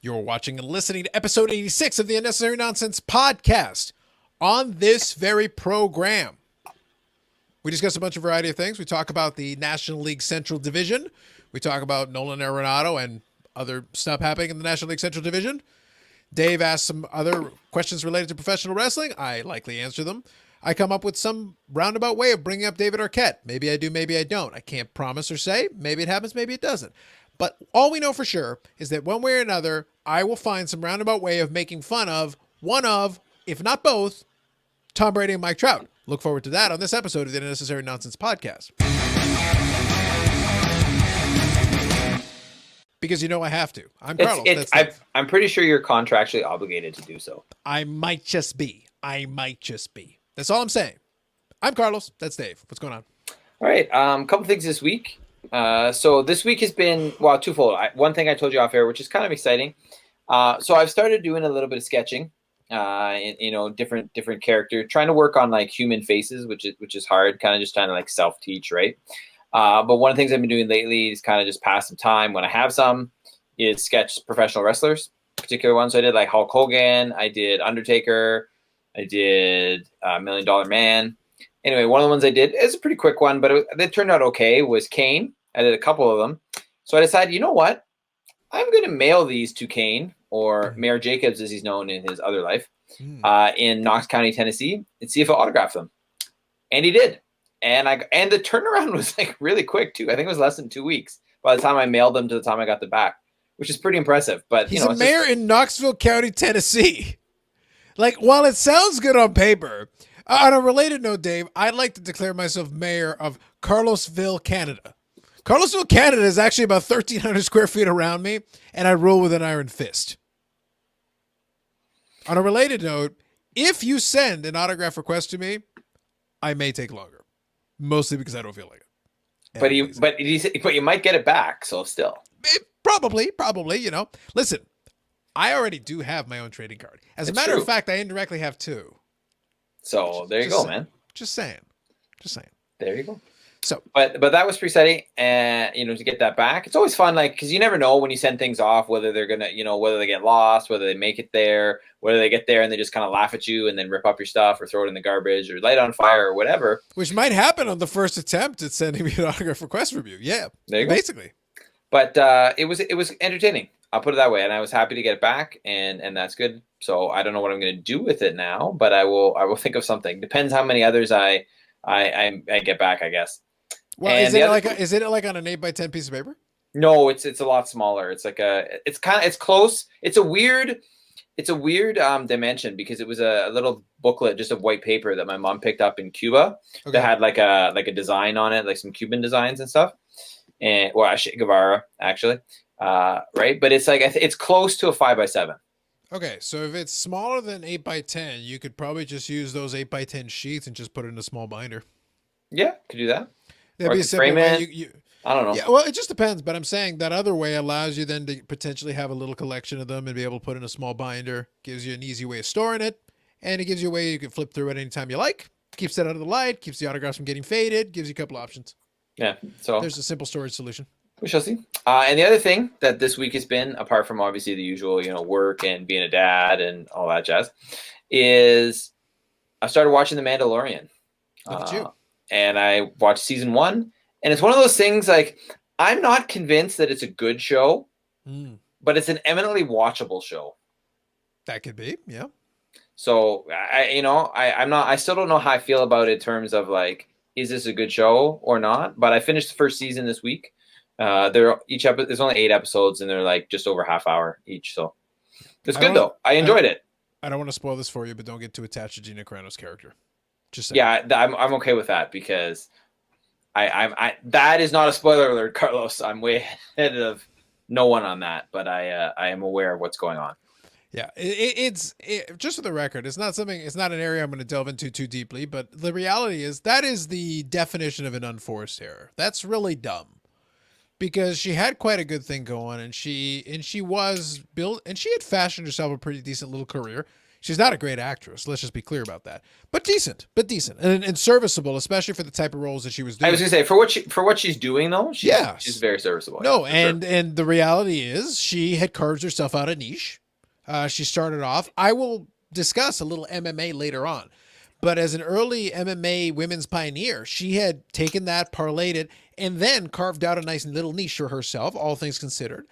You're watching and listening to episode 86 of the Unnecessary Nonsense podcast. On this very program, we discuss a bunch of variety of things. We talk about the National League Central Division. We talk about Nolan Arenado and other stuff happening in the National League Central Division. Dave asks some other questions related to professional wrestling. I likely answer them. I come up with some roundabout way of bringing up David Arquette. Maybe I do, maybe I don't. I can't promise or say. Maybe it happens, maybe it doesn't. But all we know for sure is that one way or another, I will find some roundabout way of making fun of one of, if not both, Tom Brady and Mike Trout. Look forward to that on this episode of the Unnecessary Nonsense podcast. Because you know I have to. I'm Carlos. I'm pretty sure you're contractually obligated to do so. I might just be. That's all I'm saying. I'm Carlos. That's Dave. What's going on? All right. Couple things this week. So this week has been, well, twofold. One thing I told you off air, which is kind of exciting. So I've started doing a little bit of sketching, different character, trying to work on like human faces, which is hard, kind of just trying to like self-teach, right? But one of the things I've been doing lately is kind of just pass some time when I have some, is sketch professional wrestlers, particular ones. So I did like Hulk Hogan, I did Undertaker, I did $1 Million Man. Anyway, one of the ones I did is a pretty quick one, but it turned out okay, was Kane. I did a couple of them. So I decided, you know what? I'm going to mail these to Kane, or Mayor Jacobs, as he's known in his other life, in Knox County, Tennessee, and see if I'll autograph them. And he did. And the turnaround was like really quick too. I think it was less than 2 weeks by the time I mailed them to the time I got them back, which is pretty impressive. But he's a mayor in Knoxville County, Tennessee. Like, while it sounds good on paper, on a related note, Dave, I'd like to declare myself mayor of Carlosville, Canada. Carlosville, Canada is actually about 1,300 square feet around me, and I rule with an iron fist. On a related note, if you send an autograph request to me, I may take longer, mostly because I don't feel like it. But you might get it back, so still. Probably, Listen, I already do have my own trading card. As a matter of fact, I indirectly have two. So there you go, man. Just saying. There you go. So, but that was pretty exciting, and to get that back, it's always fun, like, because you never know when you send things off whether they're gonna, whether they get lost, whether they make it there, whether they get there and they just kind of laugh at you and then rip up your stuff or throw it in the garbage or light it on fire or whatever. Which might happen on the first attempt at sending me an autograph request from you. Yeah, there you basically. But it was entertaining. I'll put it that way, and I was happy to get it back, and that's good. So I don't know what I'm going to do with it now, but I will think of something. Depends how many others I get back, I guess. Well, is it like on an 8x10 piece of paper? No, it's a lot smaller. It's like it's close. It's a weird dimension because it was a little booklet just of white paper that my mom picked up in Cuba that had like a design on it, like some Cuban designs and stuff. And Che Guevara actually, right? But it's like it's close to a 5x7. Okay, so if it's smaller than 8x10, you could probably just use those 8x10 sheets and just put it in a small binder. Yeah, could do that. That'd be a simple way. I don't know. Yeah, well, it just depends. But I'm saying that other way allows you then to potentially have a little collection of them and be able to put in a small binder. Gives you an easy way of storing it, and it gives you a way you can flip through it anytime you like. Keeps it out of the light. Keeps the autographs from getting faded. Gives you a couple options. Yeah. So there's a simple storage solution. We shall see. And the other thing that this week has been, apart from obviously the usual, work and being a dad and all that jazz, is I started watching The Mandalorian. Look at you. And I watched season 1, and it's one of those things I'm not convinced that it's a good show, but it's an eminently watchable show. That could be, yeah. So I still don't know how I feel about it in terms of like, is this a good show or not? But I finished the first season this week. There's only 8 episodes, and they're like just over half hour each. So it's good though. I enjoyed it. I don't want to spoil this for you, but don't get too attached to Gina Carano's character. Just saying. Yeah, I'm okay with that because I that is not a spoiler alert, Carlos. I'm way ahead of no one on that, but I am aware of what's going on. Yeah, it's just for the record, it's not an area I'm going to delve into too deeply, but the reality is that is the definition of an unforced error. That's really dumb because she had quite a good thing going, and she was built, and she had fashioned herself a pretty decent little career. She's not a great actress. Let's just be clear about that. But decent, and serviceable, especially for the type of roles that she was doing. I was gonna say for what she's doing though, she's very serviceable. No, and the reality is she had carved herself out a niche. She started off. I will discuss a little MMA later on, but as an early MMA women's pioneer, she had taken that, parlayed it, and then carved out a nice little niche for herself. All things considered,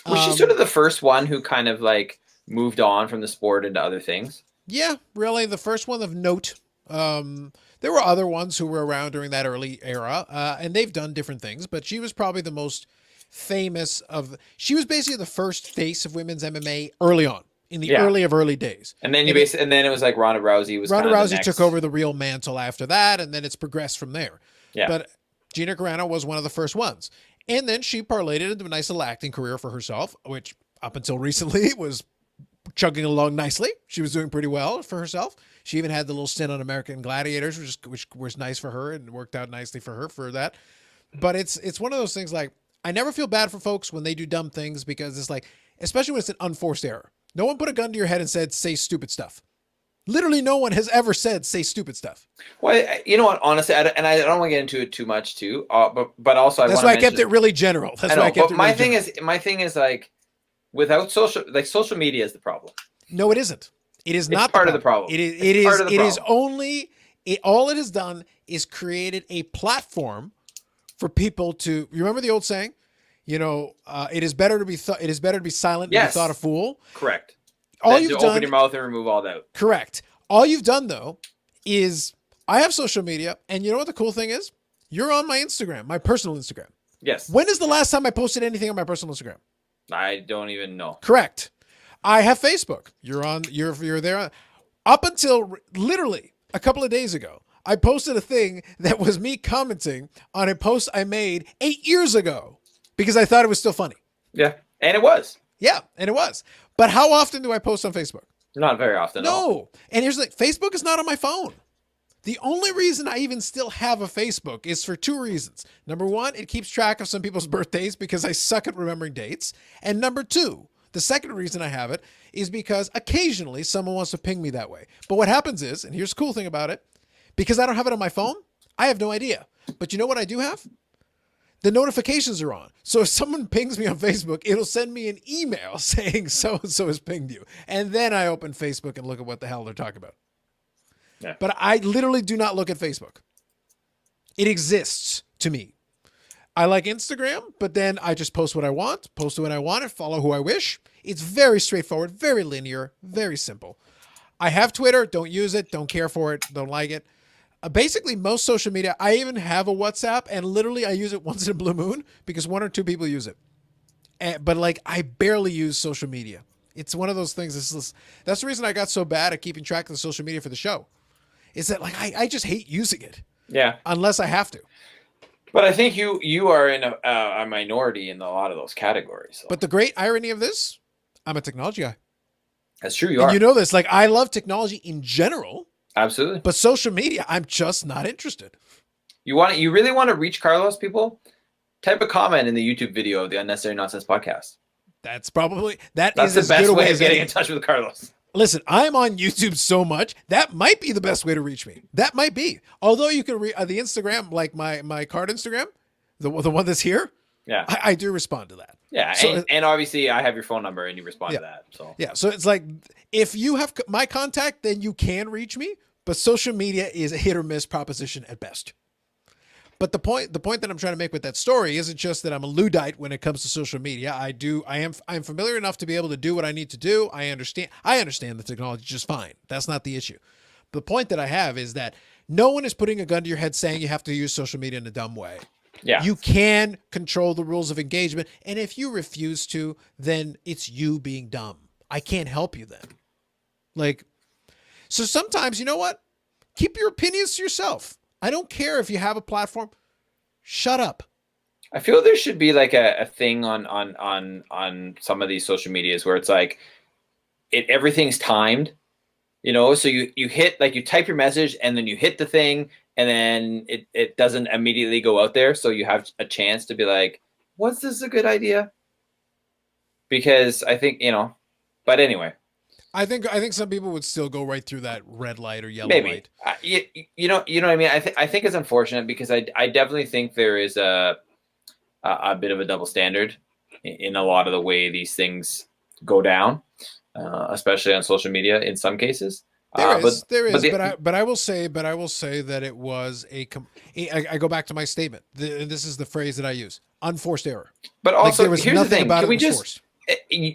was she sort of the first one who kind of like moved on from the sport into other things? Yeah, really, the first one of note. There were other ones who were around during that early era, and they've done different things, but she was probably the most famous of. She was basically the first face of women's MMA early on, in the early days. And then then it was like Ronda Rousey was. Ronda Rousey took over the real mantle after that, and then it's progressed from there. Yeah. But Gina Carano was one of the first ones, and then she parlayed it into a nice little acting career for herself, which up until recently was chugging along nicely. She was doing pretty well for herself. She even had the little stint on American Gladiators, which was nice for her and worked out nicely for her for that. But it's one of those things like, I never feel bad for folks when they do dumb things, because it's like, especially when it's an unforced error. No one put a gun to your head and said, say stupid stuff. Literally no one has ever said, say stupid stuff. Well, you know what, honestly, I don't want to get into it too much too, but also that's why I kept it really general. That's why I kept it my really my thing is like, without social media is the problem. No, it isn't. It is not part of the problem. It is only all it has done is created a platform for people to. You remember the old saying, it is better to be silent than be thought a fool. Correct. All you've done, open your mouth and remove all doubt. Correct. All you've done though is, I have social media, and you know what the cool thing is? You're on my Instagram, my personal Instagram. Yes. When is the last time I posted anything on my personal Instagram? I don't even know. Correct. I have Facebook. You're there. Up until literally a couple of days ago, I posted a thing that was me commenting on a post I made 8 years ago because I thought it was still funny. Yeah, and it was. Yeah, and it was. But how often do I post on Facebook? Not very often. No. And here's the thing. Facebook is not on my phone. The only reason I even still have a Facebook is for two reasons. Number one, it keeps track of some people's birthdays because I suck at remembering dates. And number two, the second reason I have it is because occasionally someone wants to ping me that way. But what happens is, and here's the cool thing about it, because I don't have it on my phone, I have no idea. But you know what I do have? The notifications are on. So if someone pings me on Facebook, it'll send me an email saying so-and-so has pinged you. And then I open Facebook and look at what the hell they're talking about. Yeah. But I literally do not look at Facebook. It exists to me. I like Instagram, but then I just post what I want, and follow who I wish. It's very straightforward, very linear, very simple. I have Twitter, don't use it, don't care for it, don't like it. Basically, most social media, I even have a WhatsApp, and literally I use it once in a blue moon because one or two people use it. But like, I barely use social media. It's one of those things. That's the reason I got so bad at keeping track of the social media for the show. Is that like, I just hate using it. Yeah. Unless I have to. But I think you are in a minority in a lot of those categories. So. But the great irony of this, I'm a technology guy. That's true. You are. You know this. Like, I love technology in general. Absolutely. But social media, I'm just not interested. You really want to reach Carlos, people? Type a comment in the YouTube video of the Unnecessary Nonsense podcast. That's the best way of getting in touch with Carlos. Listen, I'm on YouTube so much, that might be the best way to reach me. That might be. Although you can read the Instagram, like my card Instagram, the one that's here. Yeah. I do respond to that. Yeah. So, and obviously I have your phone number and you respond to that. So yeah. So it's like, if you have my contact, then you can reach me, but social media is a hit or miss proposition at best. But the point that I'm trying to make with that story isn't just that I'm a Luddite when it comes to social media. I'm familiar enough to be able to do what I need to do. I understand the technology just fine. That's not the issue. The point that I have is that no one is putting a gun to your head saying you have to use social media in a dumb way. Yeah. You can control the rules of engagement. And if you refuse to, then it's you being dumb. I can't help you then. Like, so sometimes, you know what? Keep your opinions to yourself. I don't care if you have a platform. Shut up. I feel there should be like a thing on some of these social medias where it's like everything's timed, so you hit, like, you type your message and then you hit the thing and then it doesn't immediately go out there. So you have a chance to be like, was this a good idea? Because I think, but anyway. I think some people would still go right through that red light or yellow Maybe. light. You know what I mean? I think it's unfortunate because I definitely think there is a bit of a double standard in a lot of the way these things go down, especially on social media in some cases. There is, The, but I will say that it was I go back to my statement. This is the phrase that I use: unforced error. but Like also, there was here's the nothing thing: about can it we was just? forced.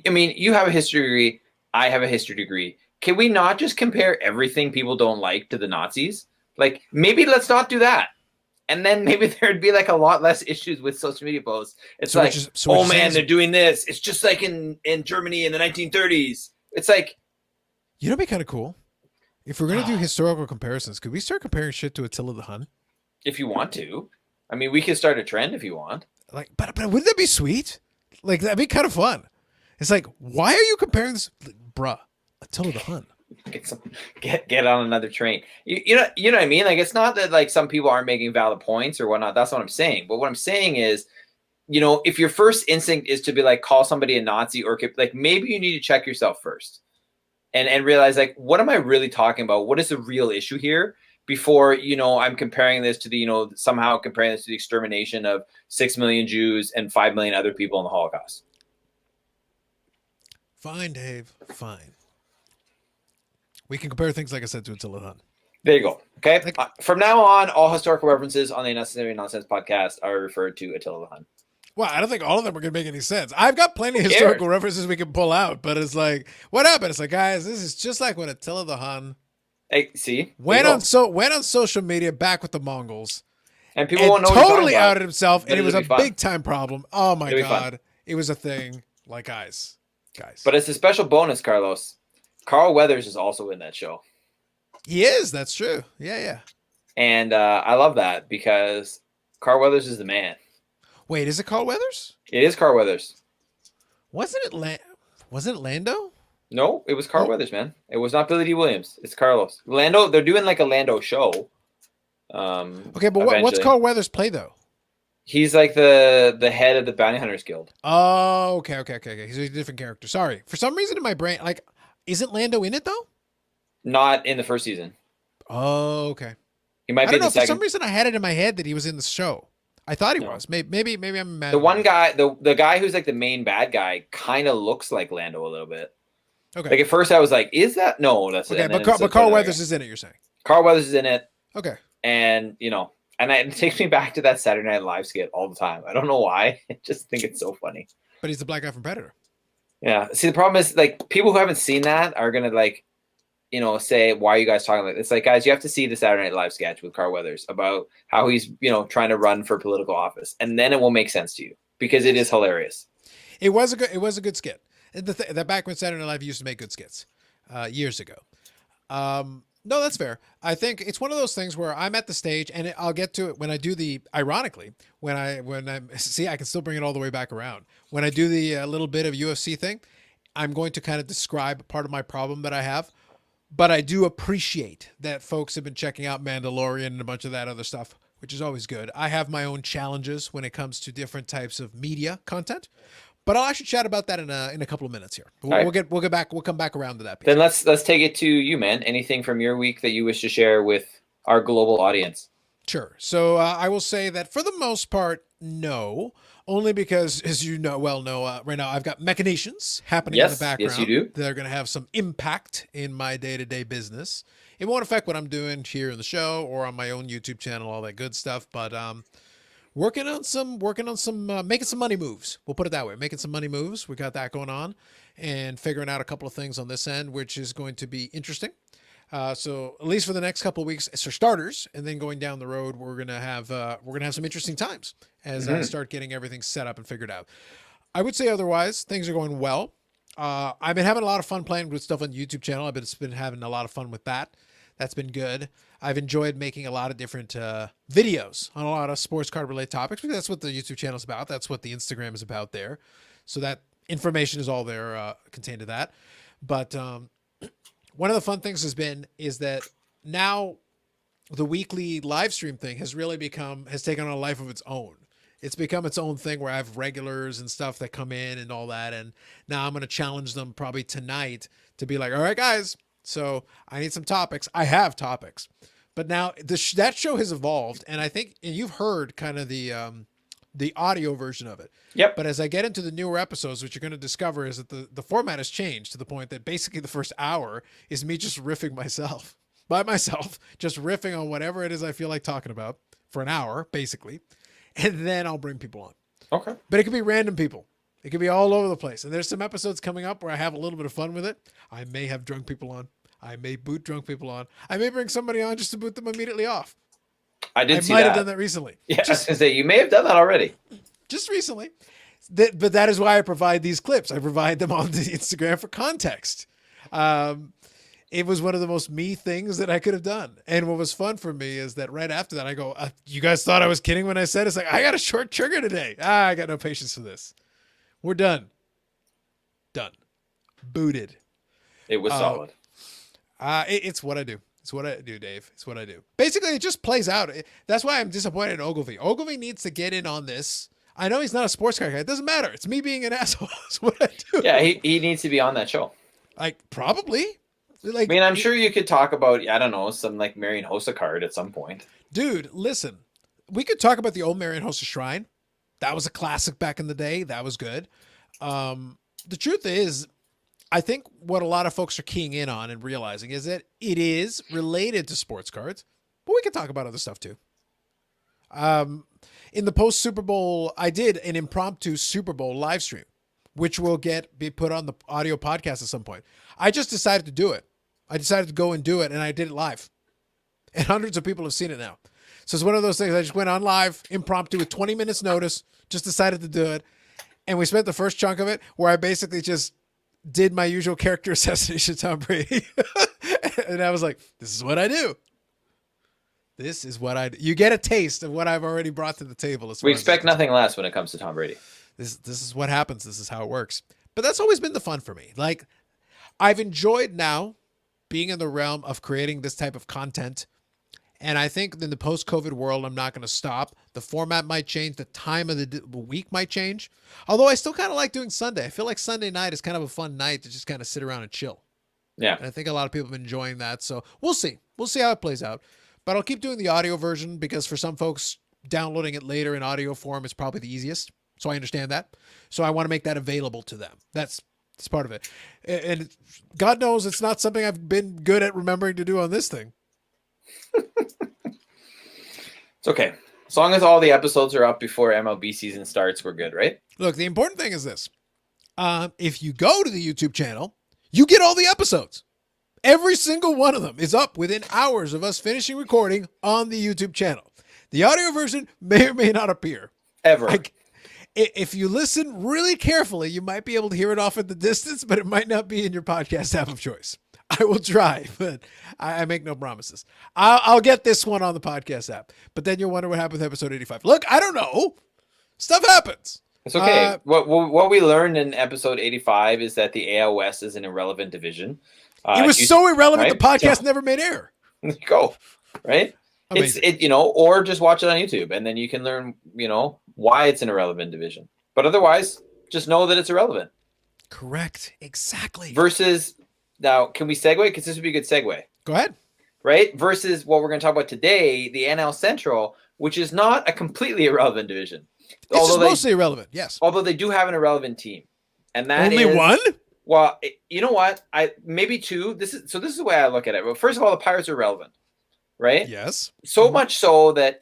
I mean, you have a history degree. I have a history degree. Can we not just compare everything people don't like to the Nazis? Like, maybe let's not do that. And then maybe there'd be like a lot less issues with social media posts. It's So like, what oh you're saying man, is, they're doing this. It's just like in Germany in the 1930s. It's like, you know, it'd be kind of cool if we're gonna do historical comparisons. Could we start comparing shit to Attila the Hun? if you want to, I mean, we could start a trend if you want. Like, but wouldn't that be sweet? Like that'd be kind of fun. It's like, why are you comparing this, bruh? Attila the Hun. Get on another train. You know what I mean? Like, it's not that like some people aren't making valid points or whatnot. That's what I'm saying. But what I'm saying is, you know, if your first instinct is to be like call somebody a Nazi or like maybe you need to check yourself first and realize like what am I really talking about? What is the real issue here? Before, you know, I'm comparing this to the, you know, somehow comparing this to the extermination of 6 million Jews and 5 million other people in the Holocaust. Fine, Dave. Fine. We can compare things, like I said, to Attila the Hun. There you go. Okay. Like, from now on, all historical references on the Unnecessary Nonsense podcast are referred to Attila the Hun. well, I don't think all of them are going to make any sense. I've got plenty of historical references we can pull out, but it's like, what happened? It's like, guys, this is just like when Attila the Hun went on social media back with the Mongols and people won't know totally outed himself, and it was a fun. big time problem. Oh my God. It was a thing. Like, guys. But it's a special bonus, Carlos. Carl Weathers is also in that show. He is. That's true. Yeah. And I love that because Carl Weathers is the man. Wait, is it Carl Weathers? It is Carl Weathers. Wasn't it Lando? No, it was Carl Weathers, man. It was not Billy D. Williams. It's Carlos. Lando, they're doing like a Lando show. Okay, but what's Carl Weathers play though? He's like the head of the Bounty Hunters Guild. Oh, okay. He's a different character. Sorry. For some reason in my brain, like, isn't Lando in it though? Not in the first season. Oh, okay. He might be in the second. For some reason I had it in my head that he was in the show. I thought he was. Maybe I'm mad. The one guy, the guy who's like the main bad guy, kind of looks like Lando a little bit. Okay. Like at first I was like, is that? No, that's okay. But Carl Weathers is in it. You're saying? Carl Weathers is in it. Okay. And you know, and it takes me back to that Saturday Night Live skit all the time. I don't know why. I just think it's so funny. But he's the black guy from Predator. Yeah. See, the problem is like people who haven't seen that are gonna like, you know, say, why are you guys talking like this? It's like, guys, you have to see the Saturday Night Live sketch with Carl Weathers about how he's, you know, trying to run for political office. And then it will make sense to you because it is hilarious. It was a good skit. That back when Saturday Night Live used to make good skits years ago. No, that's fair. I think it's one of those things where I'm at the stage, and I'll get to it when I do the. Ironically, when I see, I can still bring it all the way back around. When I do the little bit of UFC thing, I'm going to kind of describe part of my problem that I have. But I do appreciate that folks have been checking out Mandalorian and a bunch of that other stuff, which is always good. I have my own challenges when it comes to different types of media content. But I'll actually chat about that in a couple of minutes here. We'll come back around to that piece. Then let's take it to you, man. Anything from your week that you wish to share with our global audience? Sure. So I will say that for the most part, no. Only because, as you know, right now I've got machinations happening in the background. Yes, you do. They're going to have some impact in my day-to-day business. It won't affect what I'm doing here in the show or on my own YouTube channel, all that good stuff. But working on some making some money moves. We'll put it that way. Making some money moves. We got that going on, and figuring out a couple of things on this end, which is going to be interesting. So at least for the next couple of weeks, for starters, and then going down the road, we're gonna have some interesting times as I start getting everything set up and figured out. I would say otherwise, things are going well. I've been having a lot of fun playing with stuff on the YouTube channel. I've been having a lot of fun with that. That's been good. I've enjoyed making a lot of different videos on a lot of sports card related topics because that's what the YouTube channel is about. That's what the Instagram is about there. So that information is all there contained to that. But one of the fun things is that now the weekly live stream thing has really taken on a life of its own. It's become its own thing where I have regulars and stuff that come in and all that. And now I'm going to challenge them probably tonight to be like, all right, guys, so I need some topics. I have topics, but now that show has evolved. And I think, and you've heard kind of the audio version of it. Yep. But as I get into the newer episodes, what you're going to discover is that the format has changed to the point that basically the first hour is me just riffing by myself, just riffing on whatever it is I feel like talking about for an hour, basically. And then I'll bring people on. Okay. But it could be random people. It could be all over the place. And there's some episodes coming up where I have a little bit of fun with it. I may have drunk people on. I may boot drunk people on. I may bring somebody on just to boot them immediately off. I might have done that recently. Yeah, I was going to say, you may have done that already. Just recently. But that is why I provide these clips. I provide them on the Instagram for context. It was one of the most me things that I could have done. And what was fun for me is that right after that, I go, you guys thought I was kidding when I said it's like, I got a short trigger today. I got no patience for this. We're done. Done. Booted. It was solid. It's what I do. It's what I do, Dave. It's what I do. Basically, it just plays out. That's why I'm disappointed in Ogilvy. Ogilvy needs to get in on this. I know he's not a sports car guy. It doesn't matter. It's me being an asshole. That's what I do. Yeah, he needs to be on that show. Like, probably. Like, I mean, I'm sure you could talk about, I don't know, some like Marian Hossa card at some point. Dude, listen. We could talk about the old Marian Hossa Shrine. That was a classic back in the day. That was good. The truth is, I think what a lot of folks are keying in on and realizing is that it is related to sports cards, but we can talk about other stuff too. In the post Super Bowl, I did an impromptu Super Bowl live stream, which will be put on the audio podcast at some point. I just decided to do it. I decided to go and do it, and I did it live. And hundreds of people have seen it now. So it's one of those things. I just went on live, impromptu, with 20 minutes notice, just decided to do it. And we spent the first chunk of it where I basically just did my usual character assassination of Tom Brady. And I was like, this is what I do. This is what I do. You get a taste of what I've already brought to the table. We expect nothing less when it comes to Tom Brady. This is what happens. This is how it works. But that's always been the fun for me. Like, I've enjoyed now being in the realm of creating this type of content. And I think in the post-COVID world, I'm not going to stop. The format might change. The time of the week might change. Although I still kind of like doing Sunday. I feel like Sunday night is kind of a fun night to just kind of sit around and chill. Yeah. And I think a lot of people have been enjoying that. So we'll see. We'll see how it plays out. But I'll keep doing the audio version because for some folks, downloading it later in audio form is probably the easiest. So I understand that. So I want to make that available to them. That's part of it. And God knows it's not something I've been good at remembering to do on this thing. It's okay. As long as all the episodes are up before MLB season starts, we're good, right? Look, the important thing is this. If you go to the YouTube channel, you get all the episodes. Every single one of them is up within hours of us finishing recording on the YouTube channel. The audio version may or may not appear. Ever. If you listen really carefully, you might be able to hear it off at the distance, but it might not be in your podcast app of choice. I will try, but I make no promises. I'll get this one on the podcast app, but then you'll wonder what happened with episode 85. Look, I don't know. Stuff happens. It's okay. What we learned in episode 85 is that the AL West is an irrelevant division. It was so irrelevant, right? the podcast never made air. Go, right? Amazing. Or just watch it on YouTube, and then you can learn, why it's an irrelevant division. But otherwise, just know that it's irrelevant. Correct. Exactly. Versus, now, can we segue? Because this would be a good segue. Go ahead. Right? Versus what we're going to talk about today, the NL Central, which is not a completely irrelevant division. It's mostly irrelevant, yes. Although they do have an irrelevant team. And that Only one? Well, you know what? Maybe two. This is the way I look at it. Well, first of all, the Pirates are relevant, right? Yes. So much so that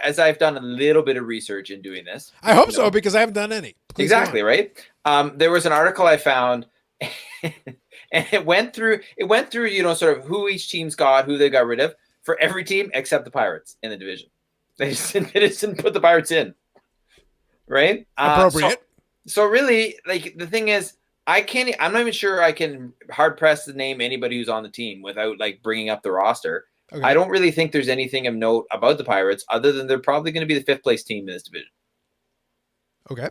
as I've done a little bit of research in doing this. I hope so, because I haven't done any. Please exactly, right? There was an article I found and it went through, sort of who each team's got, who they got rid of for every team except the Pirates in the division. They just didn't put the Pirates in. Right? Appropriate. So really, like, the thing is, I'm not even sure I can hard press to name anybody who's on the team without like bringing up the roster. Okay. I don't really think there's anything of note about the Pirates other than they're probably going to be the 5th place team in this division. Okay.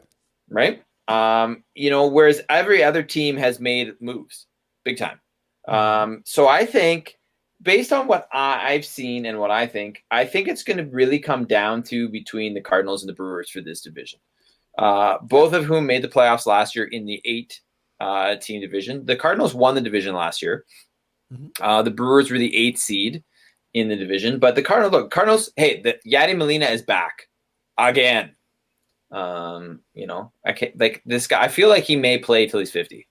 Right. Whereas every other team has made moves big time. So I think based on what I've seen and what I think it's going to really come down to between the Cardinals and the Brewers for this division. Both of whom made the playoffs last year in the 8-team division. The Cardinals won the division last year. The Brewers were the 8th seed in the division, but the Cardinals. Hey, Yadi Molina is back again. I can't like this guy. I feel like he may play till he's 50.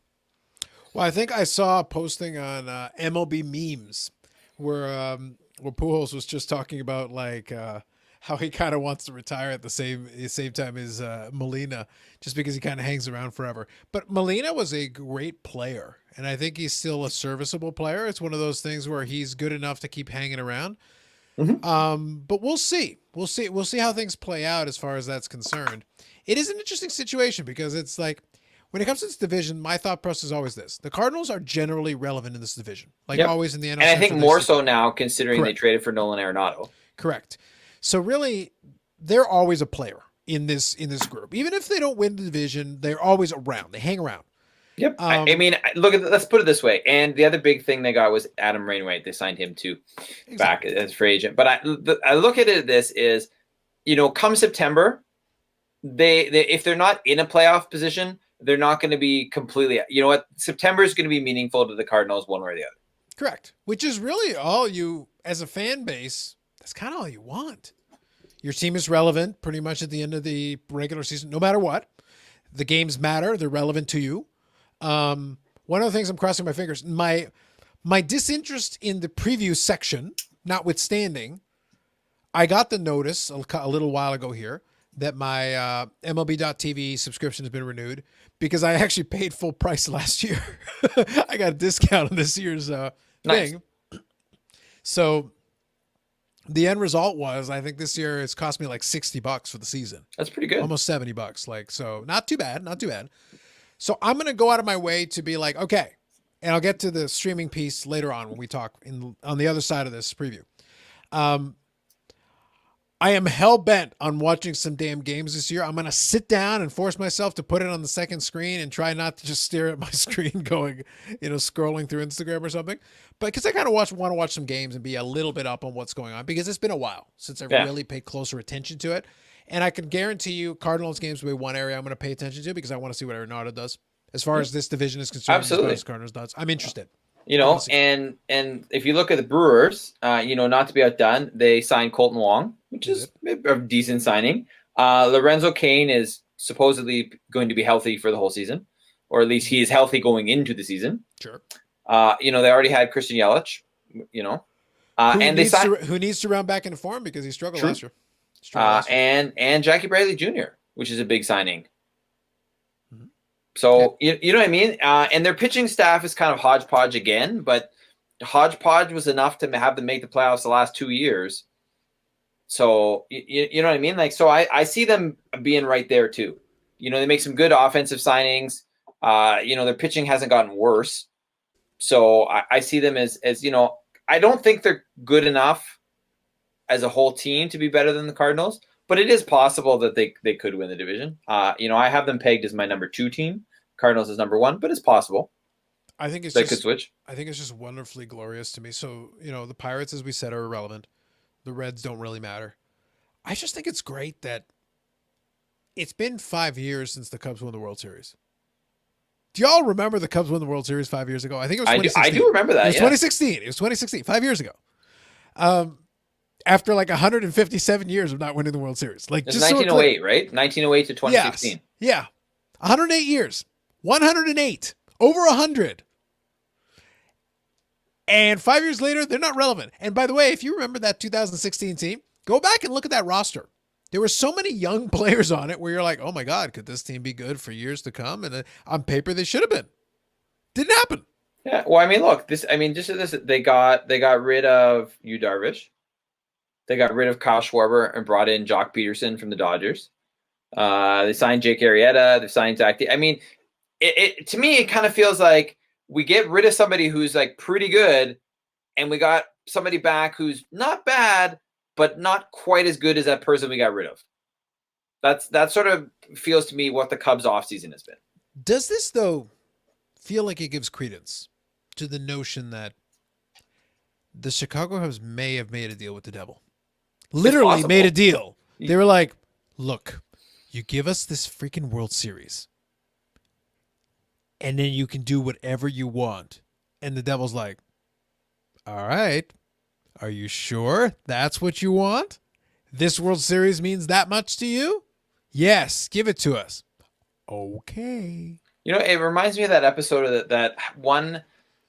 Well, I think I saw a posting on MLB memes where Pujols was just talking about like how he kind of wants to retire at the same time as Molina, just because he kind of hangs around forever. But Molina was a great player, and I think he's still a serviceable player. It's one of those things where he's good enough to keep hanging around. But we'll see. We'll see how things play out as far as that's concerned. It is an interesting situation because it's like, when it comes to this division, my thought process is always this: the Cardinals are generally relevant in this division, always in the NFC. And I think more so now, considering they traded for Nolan Arenado. Correct. So really, they're always a player in this group. Even if they don't win the division, they're always around. They hang around. Yep. I mean, let's put it this way. And the other big thing they got was Adam Wainwright. They signed him too, back as free agent. But I look at it. This is, come September, they if they're not in a playoff position, they're not going to be completely. You know what? September is going to be meaningful to the Cardinals one way or the other. Correct. Which is really all you, as a fan base, that's kind of all you want. Your team is relevant pretty much at the end of the regular season, no matter what. The games matter. They're relevant to you. One of the things I'm crossing my fingers, my disinterest in the preview section, notwithstanding, I got the notice a little while ago here that my MLB.TV subscription has been renewed because I actually paid full price last year. I got a discount on this year's thing. So the end result was, I think this year it's cost me like $60 for the season. That's pretty good. Almost $70. So not too bad. So I'm going to go out of my way to be like, okay, and I'll get to the streaming piece later on when we talk on the other side of this preview. I am hell-bent on watching some damn games this year. I'm going to sit down and force myself to put it on the second screen and try not to just stare at my screen going, scrolling through Instagram or something. But because I kind of want to watch some games and be a little bit up on what's going on, because it's been a while since I've really paid closer attention to it. And I can guarantee you Cardinals games will be one area I'm going to pay attention to because I want to see what Arenado does. As far as this division is concerned, absolutely. As Cardinals does, I'm interested. And if you look at the Brewers, not to be outdone, they signed Colton Wong, which is a decent signing. Lorenzo Cain is supposedly going to be healthy for the whole season, or at least he is healthy going into the season. Sure. They already had Christian Yelich, who needs to round back into form because he struggled last year. And Jackie Bradley Jr., which is a big signing. So, you know what I mean? And their pitching staff is kind of hodgepodge again, but hodgepodge was enough to have them make the playoffs the last 2 years. So, you know what I mean? Like, so I see them being right there too. They make some good offensive signings. Their pitching hasn't gotten worse. So I see them as I don't think they're good enough as a whole team to be better than the Cardinals. But it is possible that they could win the division. I have them pegged as my number 2 team. Cardinals is number 1, but it's possible. I think it's could switch. I think it's just wonderfully glorious to me. So, the Pirates, as we said, are irrelevant. The Reds don't really matter. I just think it's great that it's been 5 years since the Cubs won the World Series. Do y'all remember the Cubs won the World Series 5 years ago? I think it was 2016. I do remember that. It was 2016. It was 2016, 5 years ago. After like 157 years of not winning the World Series. Like, it's 1908, right? 1908 to 2016. Yes. Yeah. 108 years. 108. Over 100. And 5 years later, they're not relevant. And by the way, if you remember that 2016 team, go back and look at that roster. There were so many young players on it where you're like, oh my God, could this team be good for years to come? And on paper, they should have been. Didn't happen. Yeah. Well, I mean, look, they got rid of Yu Darvish. They got rid of Kyle Schwarber and brought in Jock Peterson from the Dodgers. They signed Jake Arrieta. They signed Zach. I mean, to me, it kind of feels like we get rid of somebody who's like pretty good, and we got somebody back who's not bad, but not quite as good as that person we got rid of. That sort of feels to me what the Cubs offseason has been. Does this, though, feel like it gives credence to the notion that the Chicago Cubs may have made a deal with the devil. Literally made a deal. They were like, look, you give us this freaking World Series, and then you can do whatever you want. And the devil's like, all right, are you sure that's what you want? This World Series means that much to you? Yes, give it to us. Okay. You know, it reminds me of that episode of that one.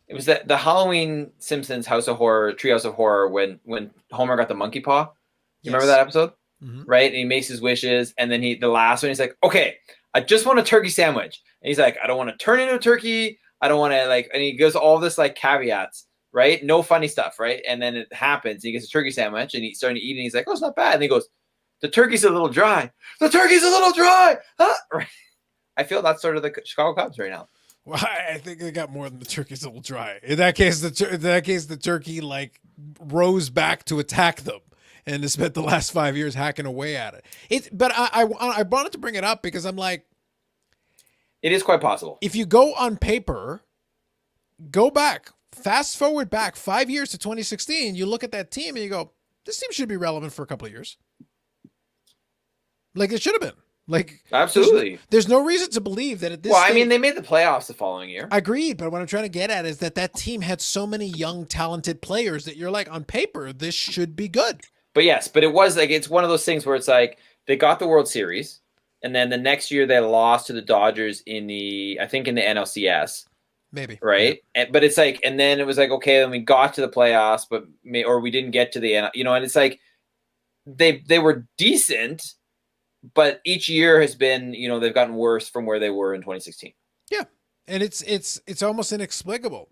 It was the Halloween Simpsons House of Horror, Treehouse of Horror, when Homer got the monkey paw. You remember that episode? Mm-hmm. Right? And he makes his wishes, and then the last one, he's like, okay, I just want a turkey sandwich. And he's like, I don't want to turn into a turkey. I don't want to and he goes all this like caveats, right? No funny stuff, right? And then it happens. He gets a turkey sandwich, and he's starting to eat, and he's like, oh, it's not bad. And he goes, the turkey's a little dry. The turkey's a little dry. Huh? Right? I feel that's sort of the Chicago Cubs right now. Well, I think they got more than the turkey's a little dry. In that case, the turkey like rose back to attack them, and has spent the last 5 years hacking away at it. But I wanted to bring it up because I'm like, it is quite possible. If you go on paper, go back, fast forward back 5 years to 2016, you look at that team and you go, this team should be relevant for a couple of years. Like it should have been. Like absolutely, there's no reason to believe that at this. Well, I mean, they made the playoffs the following year. Agreed, but what I'm trying to get at is that team had so many young, talented players that you're like, on paper, this should be good. But yes, but it was like it's one of those things where it's like they got the World Series, and then the next year they lost to the Dodgers in the NLCS, maybe right? Yeah. But it's like, and then it was like, okay, then we got to the playoffs, or we didn't get to the and it's like they were decent. But each year has been, they've gotten worse from where they were in 2016. Yeah, and it's almost inexplicable,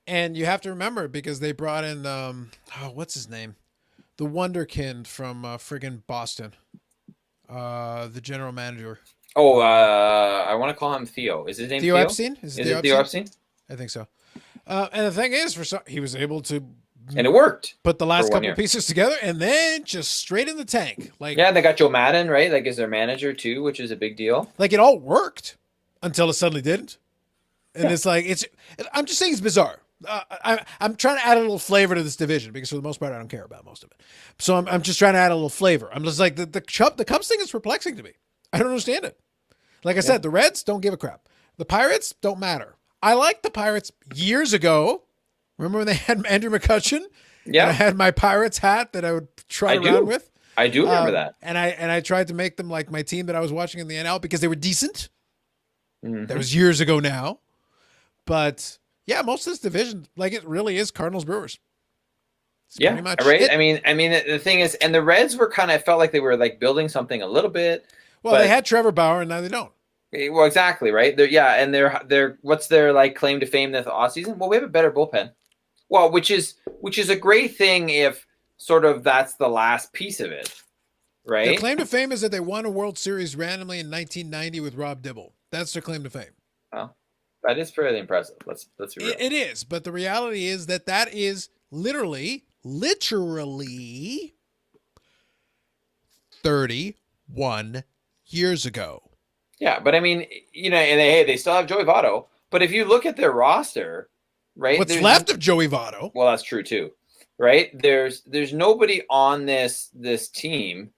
and you have to remember because they brought in what's his name, the Wonderkind from friggin' Boston, the general manager. Oh, I want to call him Theo. Is his name Theo? Epstein? Is it Theo Epstein? I think so. And the thing is, he was able to. And it worked. Put the last couple of pieces together and then just straight in the tank. Like, yeah, and they got Joe Madden, right? Like, as their manager too, which is a big deal. Like, it all worked until it suddenly didn't. And it's like, I'm just saying it's bizarre. I'm trying to add a little flavor to this division because for the most part, I don't care about most of it. So I'm just trying to add a little flavor. I'm just like, the Cubs thing is perplexing to me. I don't understand it. Like I said, the Reds don't give a crap. The Pirates don't matter. I liked the Pirates years ago. Remember when they had Andrew McCutcheon? Yeah. And I had my Pirates hat that I would trot around with. I do remember that. And I tried to make them like my team that I was watching in the NL because they were decent. Mm-hmm. That was years ago now. But yeah, most of this division, like it really is Cardinals Brewers. Yeah, pretty much right. I mean, the thing is, and the Reds were felt like they were like building something a little bit. Well, they had Trevor Bauer, and now they don't. Well, exactly right. They're what's their like claim to fame this offseason? Well, we have a better bullpen. Well, which is a great thing if sort of that's the last piece of it, right? Their claim to fame is that they won a World Series randomly in 1990 with Rob Dibble. That's their claim to fame. Well, that is fairly impressive. Let's be real. It is, but the reality is that is literally 31 years ago. Yeah, but I mean, and they still have Joey Votto. But if you look at their roster, right? What's left of Joey Votto? Well, that's true too, right? There's nobody on this team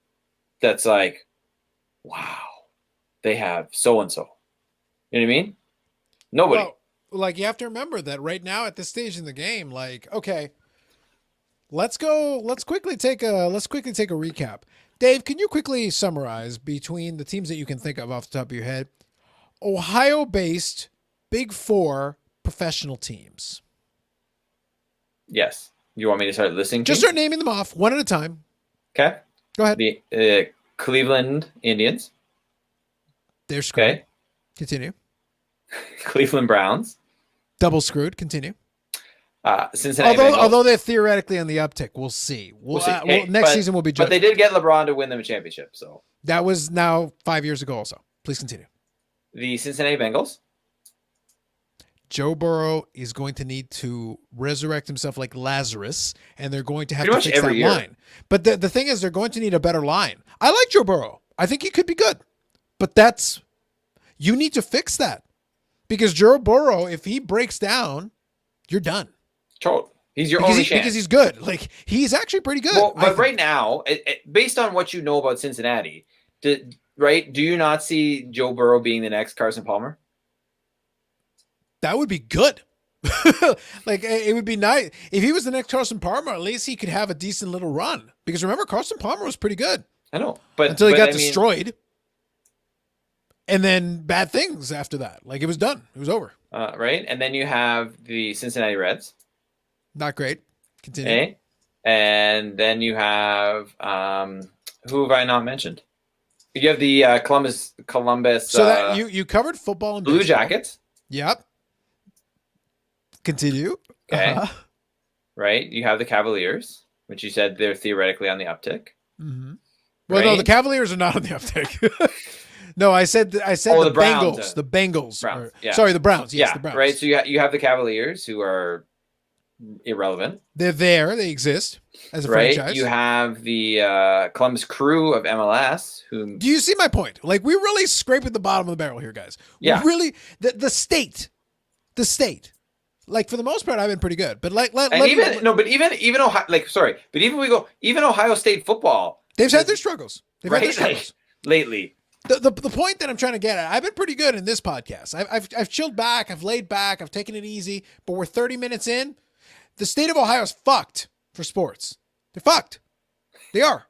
that's like, wow, they have so and so. You know what I mean? Nobody. Well, like you have to remember that right now at this stage in the game, like, okay, let's quickly take a recap. Dave, can you quickly summarize between the teams that you can think of off the top of your head, Ohio-based Big Four professional teams? Yes. You want me to start listing? Just start naming them off one at a time. Okay. Go ahead. The Cleveland Indians. They're screwed. Okay. Continue. Cleveland Browns. Double screwed. Continue. Cincinnati Bengals. Although they're theoretically on the uptick, we'll see. We'll see. Next season will be judged. But they did get LeBron to win them a championship, so that was now 5 years ago. Also, please continue. The Cincinnati Bengals. Joe Burrow is going to need to resurrect himself like Lazarus, and they're going to have pretty to fix that line. But the thing is, they're going to need a better line. I like Joe Burrow. I think he could be good, but you need to fix that because Joe Burrow, if he breaks down, you're done. Totally. He's your because only chance. because he's good. Like, he's actually pretty good. Well, but right now, based on what you know about Cincinnati, do you not see Joe Burrow being the next Carson Palmer? That would be good. Like, it would be nice if he was the next Carson Palmer. At least he could have a decent little run. Because remember, Carson Palmer was pretty good. I know, but until he got destroyed, and then bad things after that. Like, it was done. It was over. Right, and then you have the Cincinnati Reds. Not great. Continue. Okay. And then you have who have I not mentioned? You have the Columbus. So that you covered football and Blue baseball. Jackets. Yep. Continue. Okay. Right. You have the Cavaliers, which you said they're theoretically on the uptick. Mm-hmm. Well, no, the Cavaliers are not on the uptick. No, I said the Browns, Bengals. The Bengals. Browns, yeah. Sorry, the Browns. Yes, yeah, the Browns. Right. So you have the Cavaliers, who are irrelevant. They're there. They exist as a franchise. You have the Columbus Crew of MLS. Who do you see my point? Like, we really scrape at the bottom of the barrel here, guys. Yeah. Really, the state. Like, for the most part, I've been pretty good. But even Ohio. Even Ohio State football. They've had their struggles. Lately. The point that I'm trying to get at, I've been pretty good in this podcast. I've chilled back, I've laid back, I've taken it easy, but we're 30 minutes in. The state of Ohio is fucked for sports. They're fucked. They are.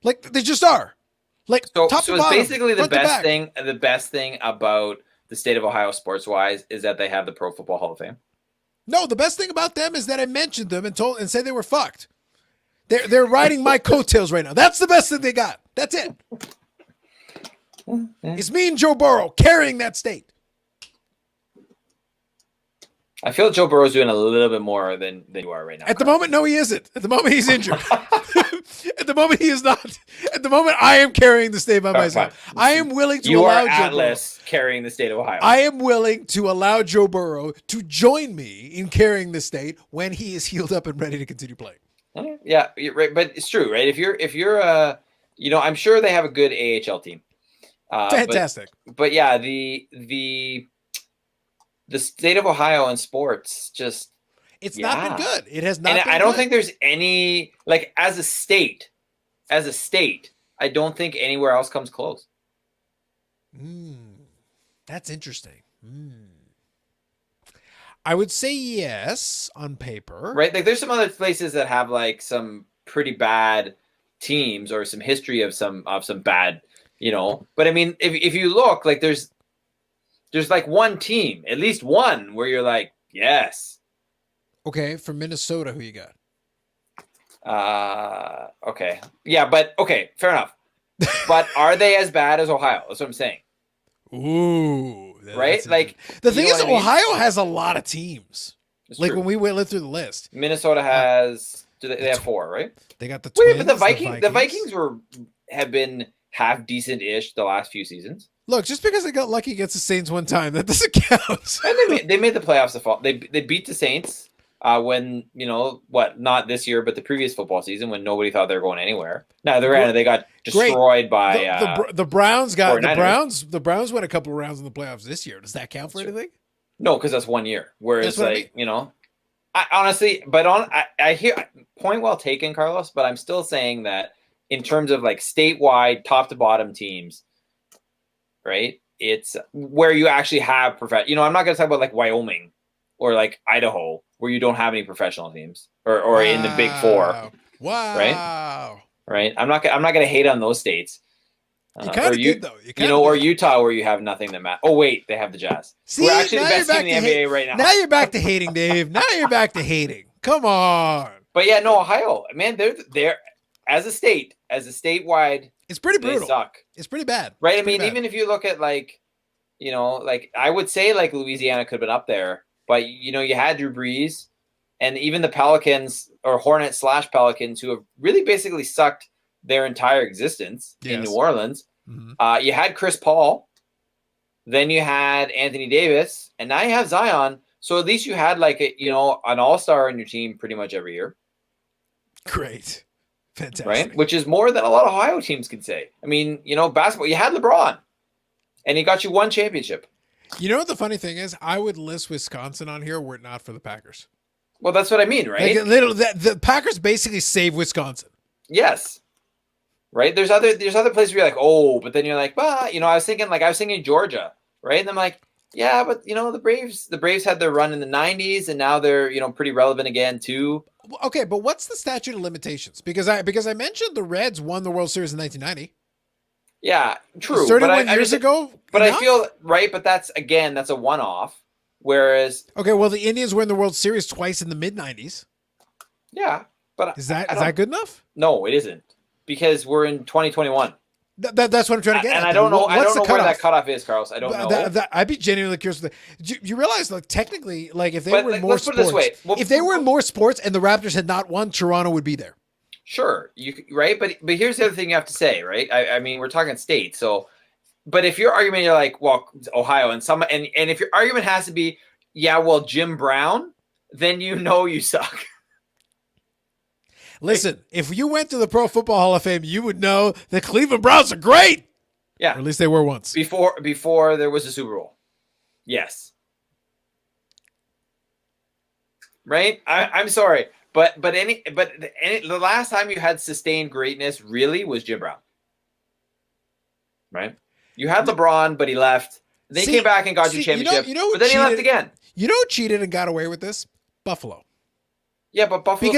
Like, they just are. Like, top to bottom. So it's basically the best thing. The best thing about the state of Ohio sports wise is that they have the Pro Football Hall of Fame. No, the best thing about them is that I mentioned them and said they were fucked. They're riding my coattails right now. That's the best thing they got. That's it. It's me and Joe Burrow carrying that state. I feel Joe Burrow's doing a little bit more than you are right now. At the moment, no, he isn't. At the moment, he's injured. At the moment, he is not. At the moment, I am carrying the state by myself. I am willing to allow Joe Burrow carrying the state of Ohio. I am willing to allow Joe Burrow to join me in carrying the state when he is healed up and ready to continue playing. Yeah, right. But it's true, right? If you're I'm sure they have a good AHL team. Fantastic. But yeah, the state of Ohio in sports just it's not been good. It has not. And I don't think there's any as a state, I don't think anywhere else comes close. That's interesting. I would say yes on paper. Right? Like, there's some other places that have some pretty bad teams or some history of some bad, But I mean, if you look, there's one team, at least one, where you're like, yes. Okay, from Minnesota, who you got? Okay. Yeah, but okay, fair enough. But are they as bad as Ohio? That's what I'm saying. Ooh. Right? The thing is, Ohio has a lot of teams. When we went through the list. Minnesota has they have 4, right? They got the Twins. Wait, but the Vikings have been half decent-ish the last few seasons. Look, just because they got lucky against the Saints one time, that doesn't count. And they made the playoffs the fall. They beat the Saints when, not this year, but the previous football season when nobody thought they were going anywhere. Now, they got destroyed by the Browns. The Browns went a couple of rounds in the playoffs this year. Does that count for anything? No, because that's 1 year. Whereas, I honestly, I hear point well taken, Carlos, but I'm still saying that in terms of statewide top to bottom teams, right? It's where you actually have I'm not going to talk about Wyoming or Idaho, where you don't have any professional teams or in the Big Four. Wow. Right. I'm not going to hate on those states. You kind of did, though. Or Utah, where you have nothing that matters. Oh, wait, they have the Jazz. See, we're actually the best team in the NBA right now. Now you're back to hating, Dave. Now you're back to hating. Come on. But yeah, no, Ohio, man, they're as a statewide. It's pretty brutal. They suck. It's pretty bad. Right. Even if you look at I would say Louisiana could have been up there, but you had Drew Brees, and even the Pelicans or Hornets/Pelicans, who have really basically sucked their entire existence in New Orleans. Mm-hmm. You had Chris Paul, then you had Anthony Davis, and now you have Zion. So at least you had an all-star on your team pretty much every year. Great. Fantastic. Right? Which is more than a lot of Ohio teams can say. I mean, basketball, you had LeBron, and he got you 1 championship. You know what the funny thing is? I would list Wisconsin on here were it not for the Packers. Well, that's what I mean, right? Like the Packers basically saved Wisconsin. Yes. Right. There's other places where you're like, oh, but then you're like, well, I was thinking Georgia, right? And I'm like, yeah, but the Braves had their run in the 90s, and now they're pretty relevant again too. Okay, but what's the statute of limitations? Because I mentioned the Reds won the World Series in 1990. Yeah, true. 31 years ago. But enough? I feel right. But that's a one-off. Whereas, okay, well, the Indians were in the World Series twice in the mid 90s. Yeah, but is that good enough? No, it isn't, because we're in 2021. That's what I'm trying to get at. And I don't know. I don't know where that cutoff is, Carlos. I don't know. I'd be genuinely curious. You realize, like, technically, like, if they were in more let's sports, put it this way. If they were in more sports and the Raptors had not won, Toronto would be there. Sure, right? But here's the other thing you have to say, right? I mean, we're talking states, so. But if your argument, you're like, well, Ohio and if your argument has to be, yeah, well, Jim Brown, then you suck. Listen, if you went to the Pro Football Hall of Fame, you would know the Cleveland Browns are great. Yeah, or at least they were once before there was a Super Bowl. Yes, right. I'm sorry, but the last time you had sustained greatness really was Jim Brown, right? You had LeBron, but he left. Then he came back and got you championship. But then he left again. You know who cheated and got away with this? Buffalo. Yeah, but Buffalo.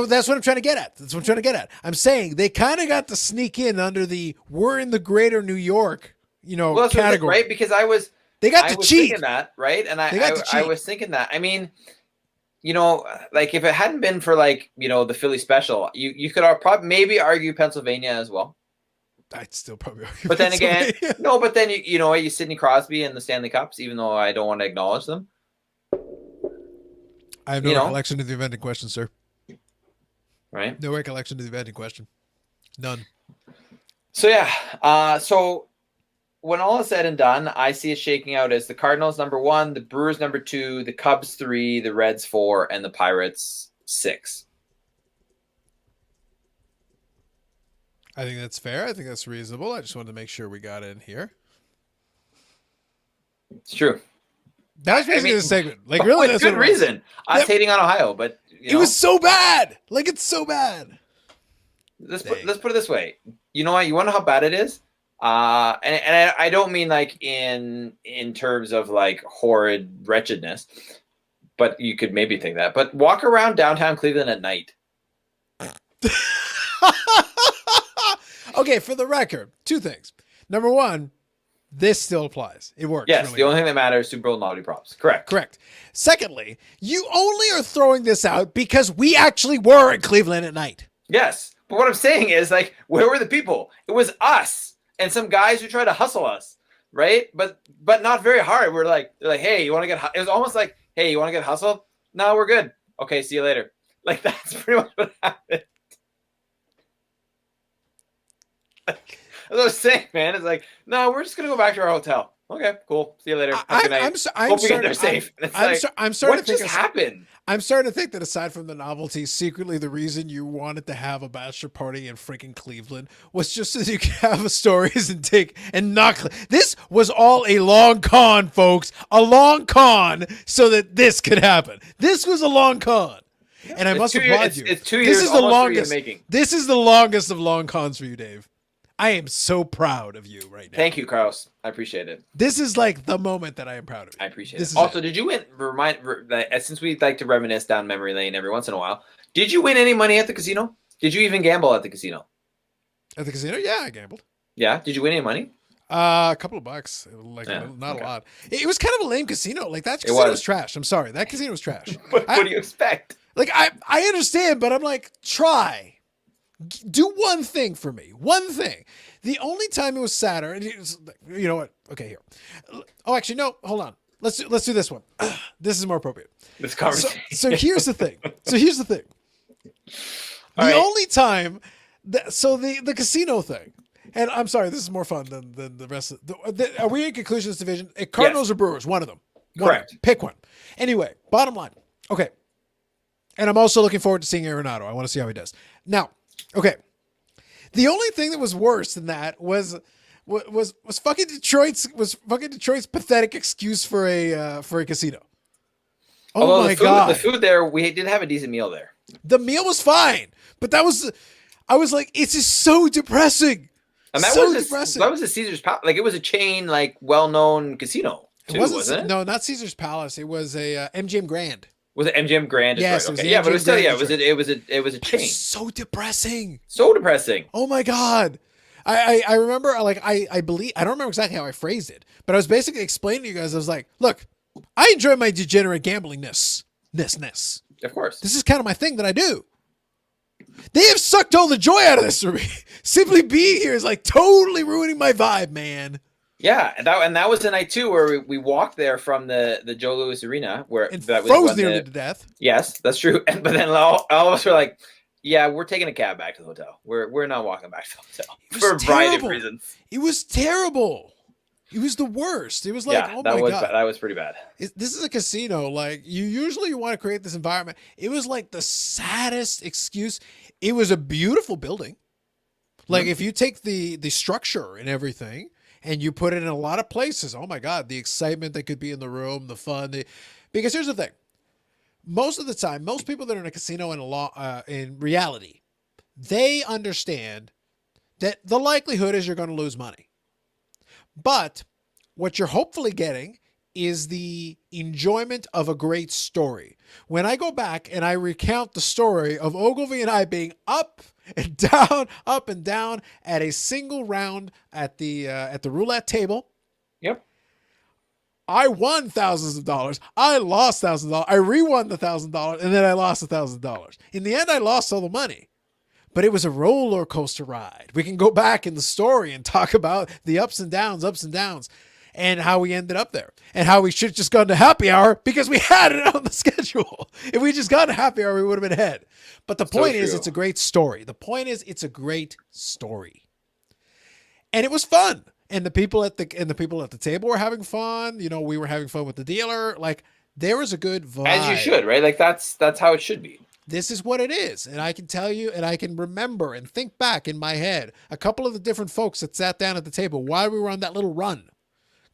That's what I'm trying to get at. I'm saying they kind of got to sneak in under the "we're in the greater New York," category, right? Because they got to cheat. Thinking that, right? And I was thinking that. I mean, like, if it hadn't been for, like, the Philly special, you could probably maybe argue Pennsylvania as well. I'd still probably argue. But then again, no. But then you Sidney Crosby and the Stanley Cups, even though I don't want to acknowledge them. I have no recollection of the event in question, sir. Right? No recollection of the event in question. None. So, yeah. So, when all is said and done, I see it shaking out as the Cardinals number 1, the Brewers number 2, the Cubs 3, the Reds 4, and the Pirates 6. I think that's fair. I think that's reasonable. I just wanted to make sure we got in here. It's true. That was basically the segment. Like, really, that's good reason. I was hating on Ohio, but it was so bad. Like, it's so bad. Let's put it this way. You know what? You want to know how bad it is? And I don't mean, like, in terms of, like, horrid wretchedness, but you could maybe think that. But walk around downtown Cleveland at night. Okay, for the record, 2 things. Number 1. This still applies. It works. Yes, the only thing that matters is Super Bowl novelty props. Correct. Secondly, you only are throwing this out because we actually were in Cleveland at night. Yes. But what I'm saying is, like, where were the people? It was us and some guys who tried to hustle us, right? But not very hard. They're like, hey, you want to get – it was almost like, hey, you want to get hustled? No, we're good. Okay, see you later. Like, that's pretty much what happened. As I was saying, man, it's like, no, we're just gonna go back to our hotel. Okay, cool. See you later. Have a good night. Hope you get there safe. I'm starting to think what just happened? I'm starting to think that aside from the novelty, secretly the reason you wanted to have a bachelor party in freaking Cleveland was just so you could have stories and not. This was all a long con, folks. A long con so that this could happen. This was a long con. And I must applaud you. It's 2 years. This is the longest. This is the longest of long cons for you, Dave. I am so proud of you right now. Thank you, Carlos. I appreciate it. This is like the moment that I am proud of you. I appreciate it. Also, did you win? Since we like to reminisce down memory lane every once in a while, did you win any money at the casino? Did you even gamble at the casino? At the casino? Yeah, I gambled. Yeah. Did you win any money? A couple of bucks. Like, not a lot. It was kind of a lame casino. Like, that casino was trash. I'm sorry. That casino was trash. What do you expect? Like, I understand, but I'm like, try. Do one thing for me. One thing. The only time it was sadder, and you know what? Okay, here. Oh, actually, no. Hold on. Let's do this one. This is more appropriate. This conversation. So here's the thing. The only time. The casino thing. And I'm sorry, this is more fun than the rest of are we in conclusions division? Cardinals or Brewers? One of them. Correct. Pick one. Anyway, bottom line. Okay. And I'm also looking forward to seeing Arenado. I want to see how he does. Now, okay. The only thing that was worse than that was fucking Detroit's pathetic excuse for a casino. Oh Although my God. the food there, we did have a decent meal there. The meal was fine, but I was like, it's just so depressing. And Depressing. that was a Caesar's Palace. Like, it was a chain, like, well-known casino too, wasn't it? No, not Caesar's Palace. It was a MGM Grand. Was it MGM Grand? Yes, Right. it was Okay. the Yeah, but it MGM was still, Grand it was a It chain. was so depressing. So depressing. Oh my God. I remember, like, I believe, I don't remember exactly how I phrased it, but I was basically explaining to you guys, I was like, look, I enjoy my degenerate gamblingness. Of course. This is kind of my thing that I do. They have sucked all the joy out of this for me. Simply being here is like totally ruining my vibe, man. Yeah, and that was the night too where we walked there from the Joe Louis Arena where And that was froze when nearly to death. Yes, that's true. But then all of us were like, yeah, we're taking a cab back to the hotel. We're not walking back to the hotel for a variety of reasons. It was terrible. It was the worst. It was like, Yeah, oh my God. that was pretty bad. This is a casino. Like, you want to create this environment. It was like the saddest excuse. It was a beautiful building. Like, if you take the structure and everything and you put it in a lot of places, oh my God, the excitement that could be in the room, the fun. Because here's the thing. Most of the time, most people that are in a casino in reality, they understand that the likelihood is you're going to lose money. But what you're hopefully getting is the enjoyment of a great story. When I go back and I recount the story of Ogilvy and I being up and down at a single round at the roulette table. Yep. I won thousands of dollars. I lost thousands of dollars. I re-won the $1,000 and then I lost $1,000. In the end, I lost all the money. But it was a roller coaster ride. We can go back in the story and talk about the ups and downs, and how we ended up there. And how we should have just gone to happy hour because we had it on the schedule. If we just got to happy hour, we would have been ahead. But the point is, it's a great story. The point is, it's a great story. And it was fun. And the people at the table were having fun. You know, we were having fun with the dealer. Like, there was a good vibe. As you should, right? Like, that's how it should be. This is what it is. And I can tell you, and I can remember and think back in my head, a couple of the different folks that sat down at the table while we were on that little run,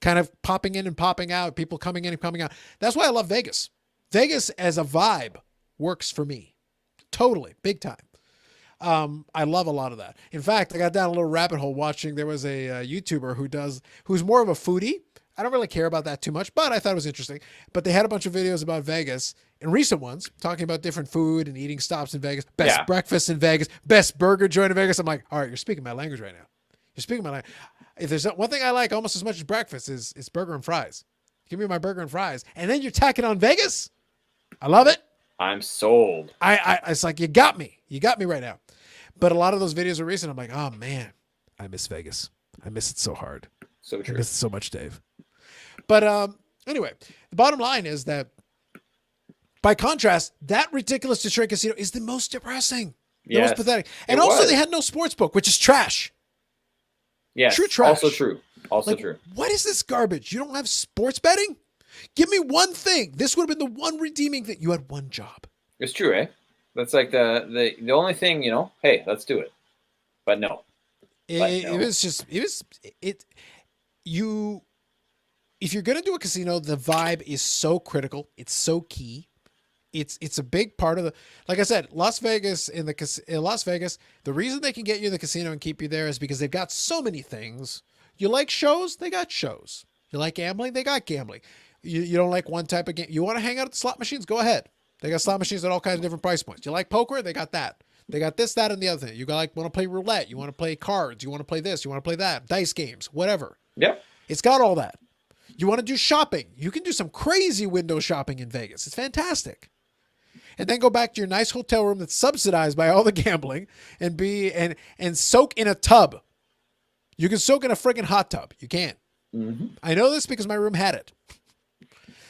kind of popping in and popping out, people coming in and coming out. That's why I love Vegas. Vegas as a vibe works for me. Totally. Big time. I love a lot of that. In fact, I got down a little rabbit hole watching, there was a YouTuber who's more of a foodie. I don't really care about that too much, but I thought it was interesting. But they had a bunch of videos about Vegas, and recent ones, talking about different food and eating stops in Vegas, best breakfast in Vegas, best burger joint in Vegas. I'm like, all right, you're speaking my language right now. You're speaking my language. If there's one thing I like almost as much as breakfast is burger and fries. Give me my burger and fries. And then you're tacking on Vegas? I love it. I'm sold. It's like, you got me. You got me right now. But a lot of those videos are recent. I'm like, oh man, I miss Vegas. I miss it so hard. So true. I miss it so much, Dave. But anyway, the bottom line is that by contrast, that ridiculous Detroit casino is the most depressing. The most pathetic. And also they had no sports book, which is trash. Yes. True trash. Also true. Also true. What is this garbage? You don't have sports betting? Give me one thing. This would have been the one redeeming thing. You had one job. It's true, eh? That's like the only thing, you know, hey, let's do it. But no. If you're going to do a casino, the vibe is so critical. It's so key. It's a big part of like I said, Las Vegas, in Las Vegas, the reason they can get you in the casino and keep you there is because they've got so many things. You like shows? They got shows. You like gambling? They got gambling. You don't like one type of game. You want to hang out at the slot machines? Go ahead. They got slot machines at all kinds of different price points. You like poker? They got that. They got this, that, and the other thing. You want to play roulette. You want to play cards. You want to play this. You want to play that. Dice games, whatever. Yep. It's got all that. You want to do shopping. You can do some crazy window shopping in Vegas. It's fantastic. And then go back to your nice hotel room that's subsidized by all the gambling and soak in a tub. You can soak in a friggin' hot tub. You can. Mm-hmm. I know this because my room had it.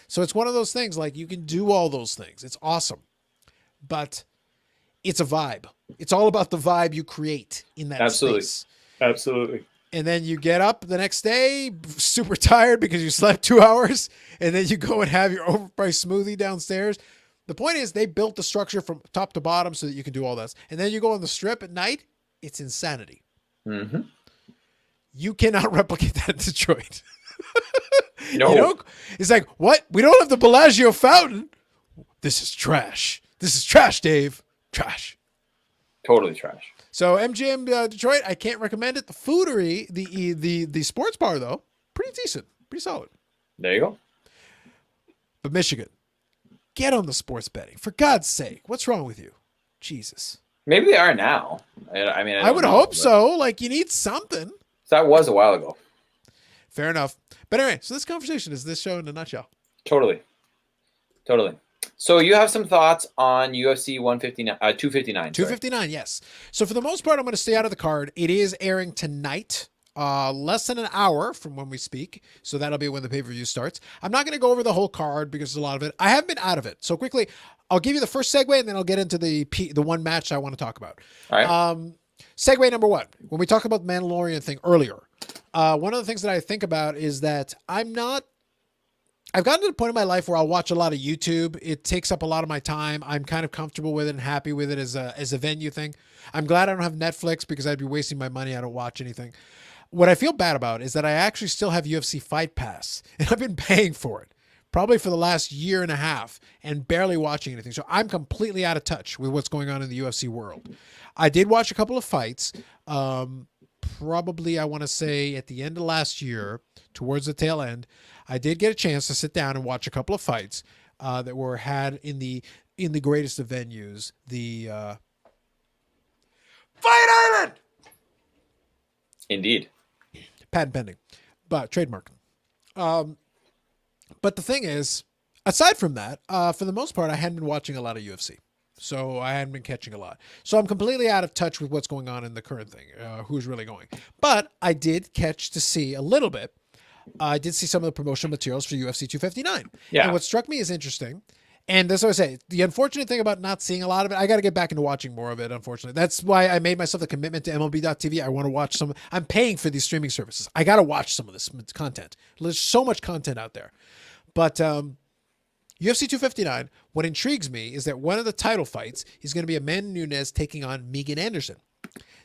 So it's one of those things, like, you can do all those things. It's awesome. But it's a vibe. It's all about the vibe you create in that space. Absolutely. And then you get up the next day super tired because you slept 2 hours, and then you go and have your overpriced smoothie downstairs. The point is, they built the structure from top to bottom so that you can do all this. And then you go on the strip at night. It's insanity. Mm-hmm. You cannot replicate that in Detroit. No. You know, it's like, what? We don't have the Bellagio fountain. This is trash. This is trash, Dave. Trash. Totally trash. So MGM Detroit, I can't recommend it. The Foodery, the sports bar though, pretty decent, pretty solid. There you go. But Michigan, get on the sports betting for God's sake. What's wrong with you? Jesus. Maybe they are now. I mean, I would hope so. Like you need something. That was a while ago. Fair enough. But anyway, so this conversation is this show in a nutshell. Totally. So you have some thoughts on UFC 259. 259, yes. So for the most part, I'm going to stay out of the card. It is airing tonight, less than an hour from when we speak. So that'll be when the pay-per-view starts. I'm not going to go over the whole card because there's a lot of it. I have been out of it. So quickly, I'll give you the first segue and then I'll get into the one match I want to talk about. All right. Segue number one. When we talked about the Mandalorian thing earlier, one of the things that I think about is that I've gotten to the point in my life where I'll watch a lot of YouTube. It takes up a lot of my time. I'm kind of comfortable with it and happy with it as a venue thing. I'm glad I don't have Netflix because I'd be wasting my money. I don't watch anything. What I feel bad about is that I actually still have UFC Fight Pass and I've been paying for it probably for the last year and a half and barely watching anything. So I'm completely out of touch with what's going on in the UFC world. I did watch a couple of fights. Probably I want to say at the end of last year, towards the tail end, I did get a chance to sit down and watch a couple of fights that were had in the greatest of venues, the Fight Island. Indeed. Patent pending, but trademark. But the thing is, aside from that, for the most part, I hadn't been watching a lot of UFC. So I hadn't been catching a lot. So I'm completely out of touch with what's going on in the current thing, who's really going. But I did catch to see a little bit. I did see some of the promotional materials for UFC 259. Yeah. And what struck me as interesting, and that's what I say, the unfortunate thing about not seeing a lot of it, I got to get back into watching more of it, unfortunately. That's why I made myself the commitment to MLB.TV. I want to watch some. I'm paying for these streaming services. I got to watch some of this content. There's so much content out there. But UFC 259, what intrigues me is that one of the title fights is going to be Amanda Nunez taking on Megan Anderson.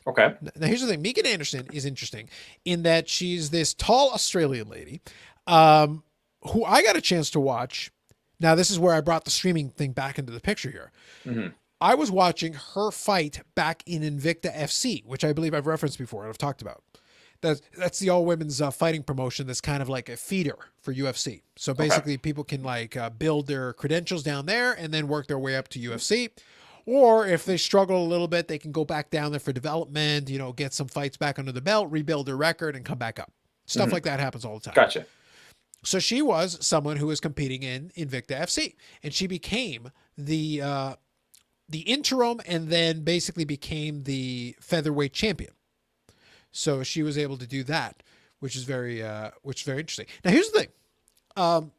Okay. Now, here's the thing. Megan Anderson is interesting in that she's this tall Australian lady who I got a chance to watch. Now, this is where I brought the streaming thing back into the picture here. Mm-hmm. I was watching her fight back in Invicta FC, which I believe I've referenced before and I've talked about. That's the all-women's fighting promotion that's kind of like a feeder for UFC. So basically people can like build their credentials down there and then work their way up to UFC. Or if they struggle a little bit, they can go back down there for development, get some fights back under the belt, rebuild their record, and come back up. Stuff like that happens all the time. Gotcha. So she was someone who was competing in Invicta FC, and she became the interim and then basically became the featherweight champion. So she was able to do that, which is very interesting. Now, here's the thing.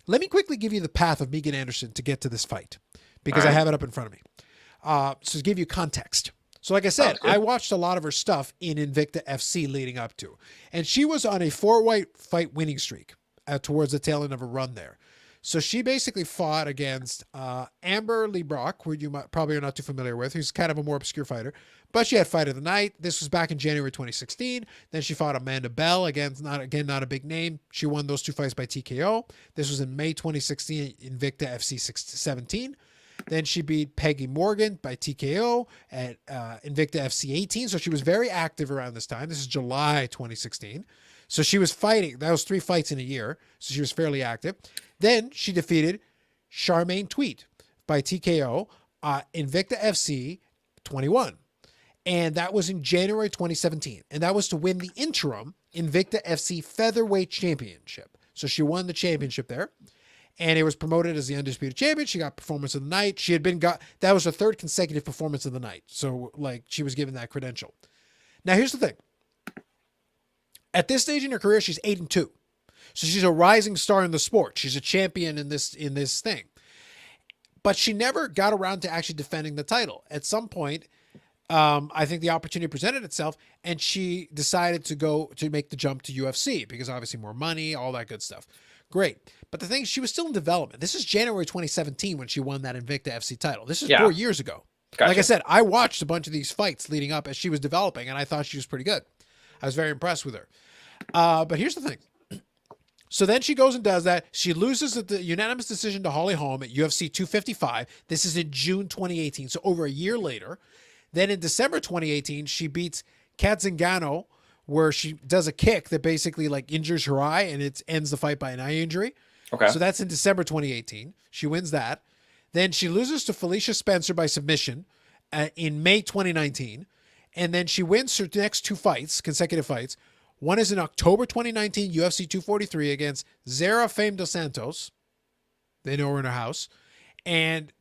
Let me quickly give you the path of Megan Anderson to get to this fight because I have it up in front of me. So to give you context. So like I said, I watched a lot of her stuff in Invicta FC leading up to, and she was on a 4-fight winning streak towards the tail end of a run there. So she basically fought against Amber Leibrock, who you probably are not too familiar with, who's kind of a more obscure fighter. But she had Fight of the Night. This was back in January 2016. Then she fought Amanda Bell, not a big name. She won those two fights by TKO. This was in May 2016, Invicta FC 17. Then she beat Peggy Morgan by TKO at Invicta FC 18. So she was very active around this time. This is July 2016. So she was fighting. That was 3 fights in a year. So she was fairly active. Then she defeated Charmaine Tweet by TKO Invicta FC 21. And that was in January 2017. And that was to win the interim Invicta FC Featherweight Championship. So she won the championship there. And it was promoted as the undisputed champion. She got performance of the night. That was her 3rd consecutive performance of the night. So like she was given that credential. Now here's the thing. At this stage in her career, she's 8-2. So she's a rising star in the sport. She's a champion in this thing. But she never got around to actually defending the title. At some point, I think the opportunity presented itself and she decided to make the jump to UFC because obviously more money, all that good stuff. Great. But the thing is, she was still in development. This is January 2017 when she won that Invicta FC title. This is 4 years ago. Gotcha. Like I said, I watched a bunch of these fights leading up as she was developing and I thought she was pretty good. I was very impressed with her. But here's the thing. So then she goes and does that. She loses at the unanimous decision to Holly Holm at UFC 255. This is in June 2018, so over a year later. Then in December 2018, she beats Kat Zingano, where she does a kick that basically like injures her eye, and it ends the fight by an eye injury. Okay. So that's in December 2018. She wins that. Then she loses to Felicia Spencer by submission in May 2019. And then she wins her next two fights, consecutive fights. One is in October 2019, UFC 243 against Zara Fame dos Santos. They know her in her house. And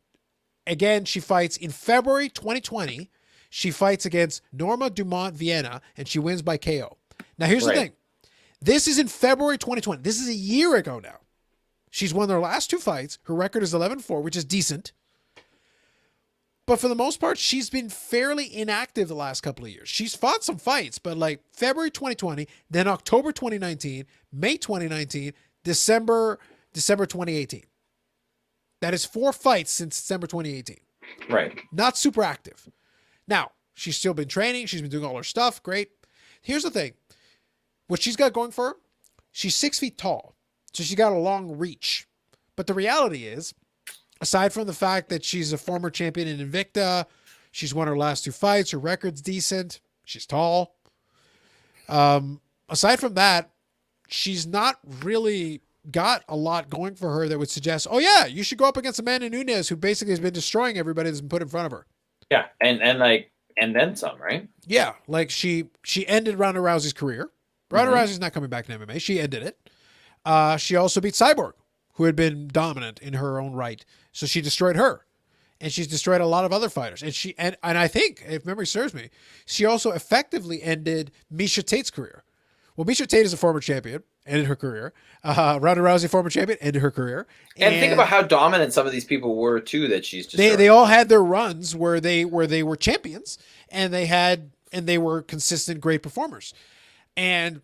again, she fights in February 2020. She fights against Norma Dumont Vienna, and she wins by KO. Now, here's the thing. This is in February 2020. This is a year ago now. She's won their last two fights. Her record is 11-4, which is decent. But for the most part, she's been fairly inactive the last couple of years. She's fought some fights, but like February 2020, then October 2019, May 2019, December 2018. That is 4 fights since December 2018. Right. Not super active. Now, she's still been training. She's been doing all her stuff. Great. Here's the thing. What she's got going for her, she's 6 feet tall. So she got a long reach. But the reality is, aside from the fact that she's a former champion in Invicta, she's won her last 2 fights, her record's decent, she's tall. Aside from that, she's not really got a lot going for her that would suggest, oh yeah, you should go up against Amanda Nunez, who basically has been destroying everybody that's been put in front of her. Yeah, and then some, right? Yeah, like she ended Ronda Rousey's career. Ronda Rousey's not coming back in MMA. She ended it. She also beat Cyborg, who had been dominant in her own right. So she destroyed her. And she's destroyed a lot of other fighters. And I think, if memory serves me, she also effectively ended Miesha Tate's career. Well, Miesha Tate is a former champion, ended her career. Ronda Rousey, former champion, ended her career. And think about how dominant some of these people were too that she's destroyed. They all had their runs where they were champions, and they were consistent great performers. And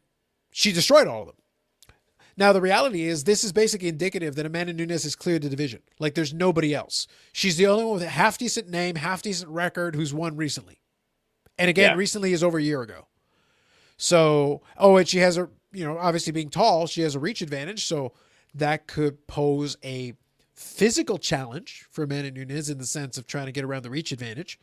she destroyed all of them. Now, the reality is this is basically indicative that Amanda Nunez has cleared the division. Like, there's nobody else. She's the only one with a half-decent name, half-decent record who's won recently. And again, recently is over a year ago. So, and she has obviously being tall, she has a reach advantage. So that could pose a physical challenge for Amanda Nunez in the sense of trying to get around the reach advantage.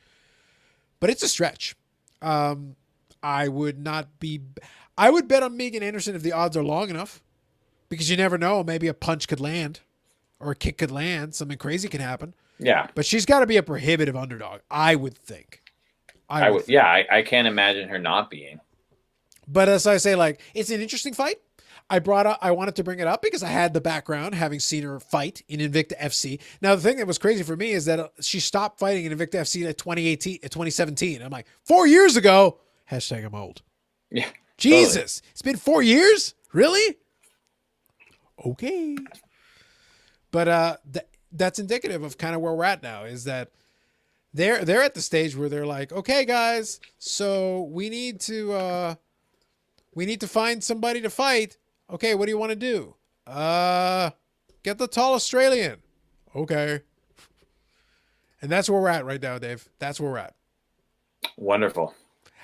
But it's a stretch. I would bet on Megan Anderson if the odds are long enough. Because you never know, maybe a punch could land or a kick could land. Something crazy can happen. Yeah. But she's got to be a prohibitive underdog, I would think. I can't imagine her not being. But as I say, like, it's an interesting fight. I wanted to bring it up because I had the background, having seen her fight in Invicta FC. Now, the thing that was crazy for me is that she stopped fighting in Invicta FC at 2017. I'm like, 4 years ago? Hashtag I'm old. Yeah. Jesus. Totally. It's been 4 years? Really? Okay. But that's indicative of kind of where we're at now, is that they're at the stage where they're like, okay, guys, so we need to find somebody to fight. Okay, what do you want to do? Get the tall Australian. Okay. And that's where we're at right now, Dave. That's where we're at. Wonderful.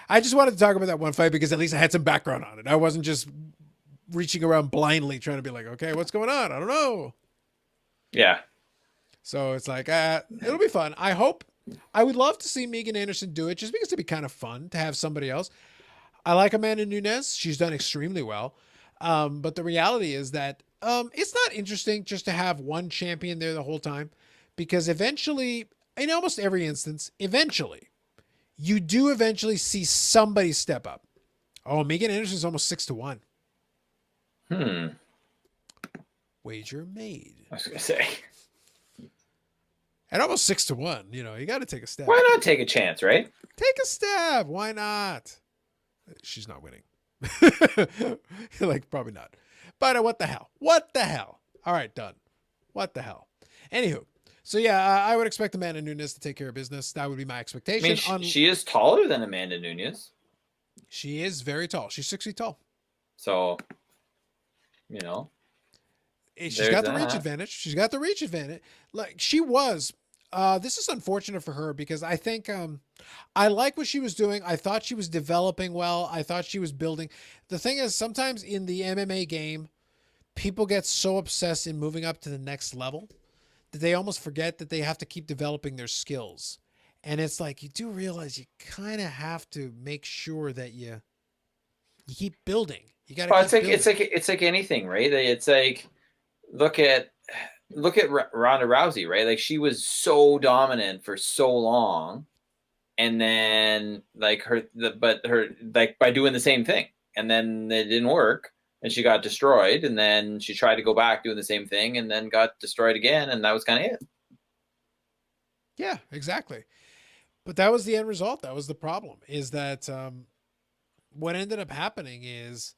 I just wanted to talk about that one fight because at least I had some background on it. I wasn't just reaching around blindly trying to be like, okay, what's going on? I don't know. Yeah. So it's like, it'll be fun. I would love to see Megan Anderson do it just because it'd be kind of fun to have somebody else. I like Amanda Nunez. She's done extremely well. But the reality is that it's not interesting just to have one champion there the whole time, because eventually, in almost every instance, you do eventually see somebody step up. Oh, Megan Anderson's almost 6-1. Wager made. I was going to say. At almost 6-1, you got to take a stab. Why not take a chance, right? Take a stab. Why not? She's not winning. Like, probably not. But what the hell? What the hell? All right, done. What the hell? Anywho, so yeah, I would expect Amanda Nunez to take care of business. That would be my expectation. I mean, she is taller than Amanda Nunez. She is very tall. She's 6 feet tall. So, she's got the reach advantage. She's got the reach advantage. Like, she was. This is unfortunate for her because I think I like what she was doing. I thought she was developing well. I thought she was building. The thing is, sometimes in the MMA game, people get so obsessed in moving up to the next level that they almost forget that they have to keep developing their skills. And it's like, you do realize you kind of have to make sure that you keep building. You got to Well, keep building. it's like anything, right? It's like look at Ronda Rousey, right? Like she was so dominant for so long, and then like her like by doing the same thing, and then it didn't work, and she got destroyed, and then she tried to go back doing the same thing, and then got destroyed again, and that was kind of it. Yeah, exactly. But that was the end result. That was the problem. Is that what ended up happening is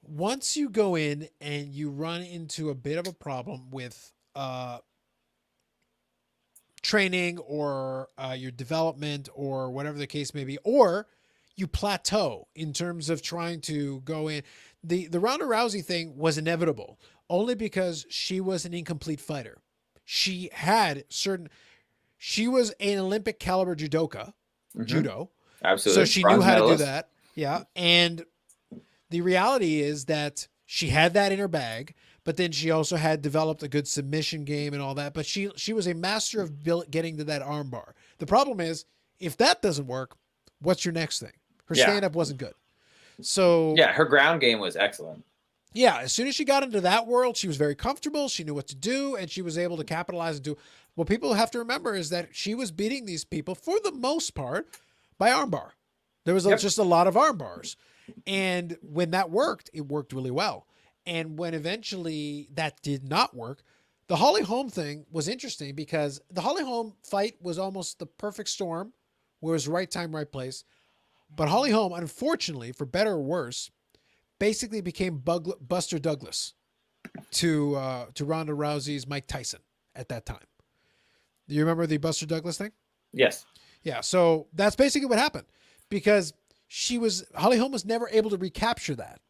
once you go in and you run into a bit of a problem with training or your development or whatever the case may be, or you plateau in terms of trying to go in. The Ronda Rousey thing was inevitable only because she was an incomplete fighter. She was an Olympic caliber judoka, judo. Absolutely. So she Bronze knew how medalist. to do that. Yeah. And the reality is that she had that in her bag, but then she also had developed a good submission game and all that. But she was a master of getting to that armbar. The problem is, if that doesn't work, what's your next thing? Her stand-up wasn't good. So yeah, her ground game was excellent. Yeah, as soon as she got into that world, she was very comfortable. She knew what to do, and she was able to capitalize and do. What people have to remember is that she was beating these people, for the most part, by armbar. There was just a lot of arm bars. And when that worked, it worked really well. And when eventually that did not work, the Holly Holm thing was interesting because the Holly Holm fight was almost the perfect storm, where it was right time, right place. But Holly Holm, unfortunately, for better or worse, basically became Buster Douglas to Ronda Rousey's Mike Tyson at that time. Do you remember the Buster Douglas thing? Yes. Yeah, so that's basically what happened because Holly Holm was never able to recapture that.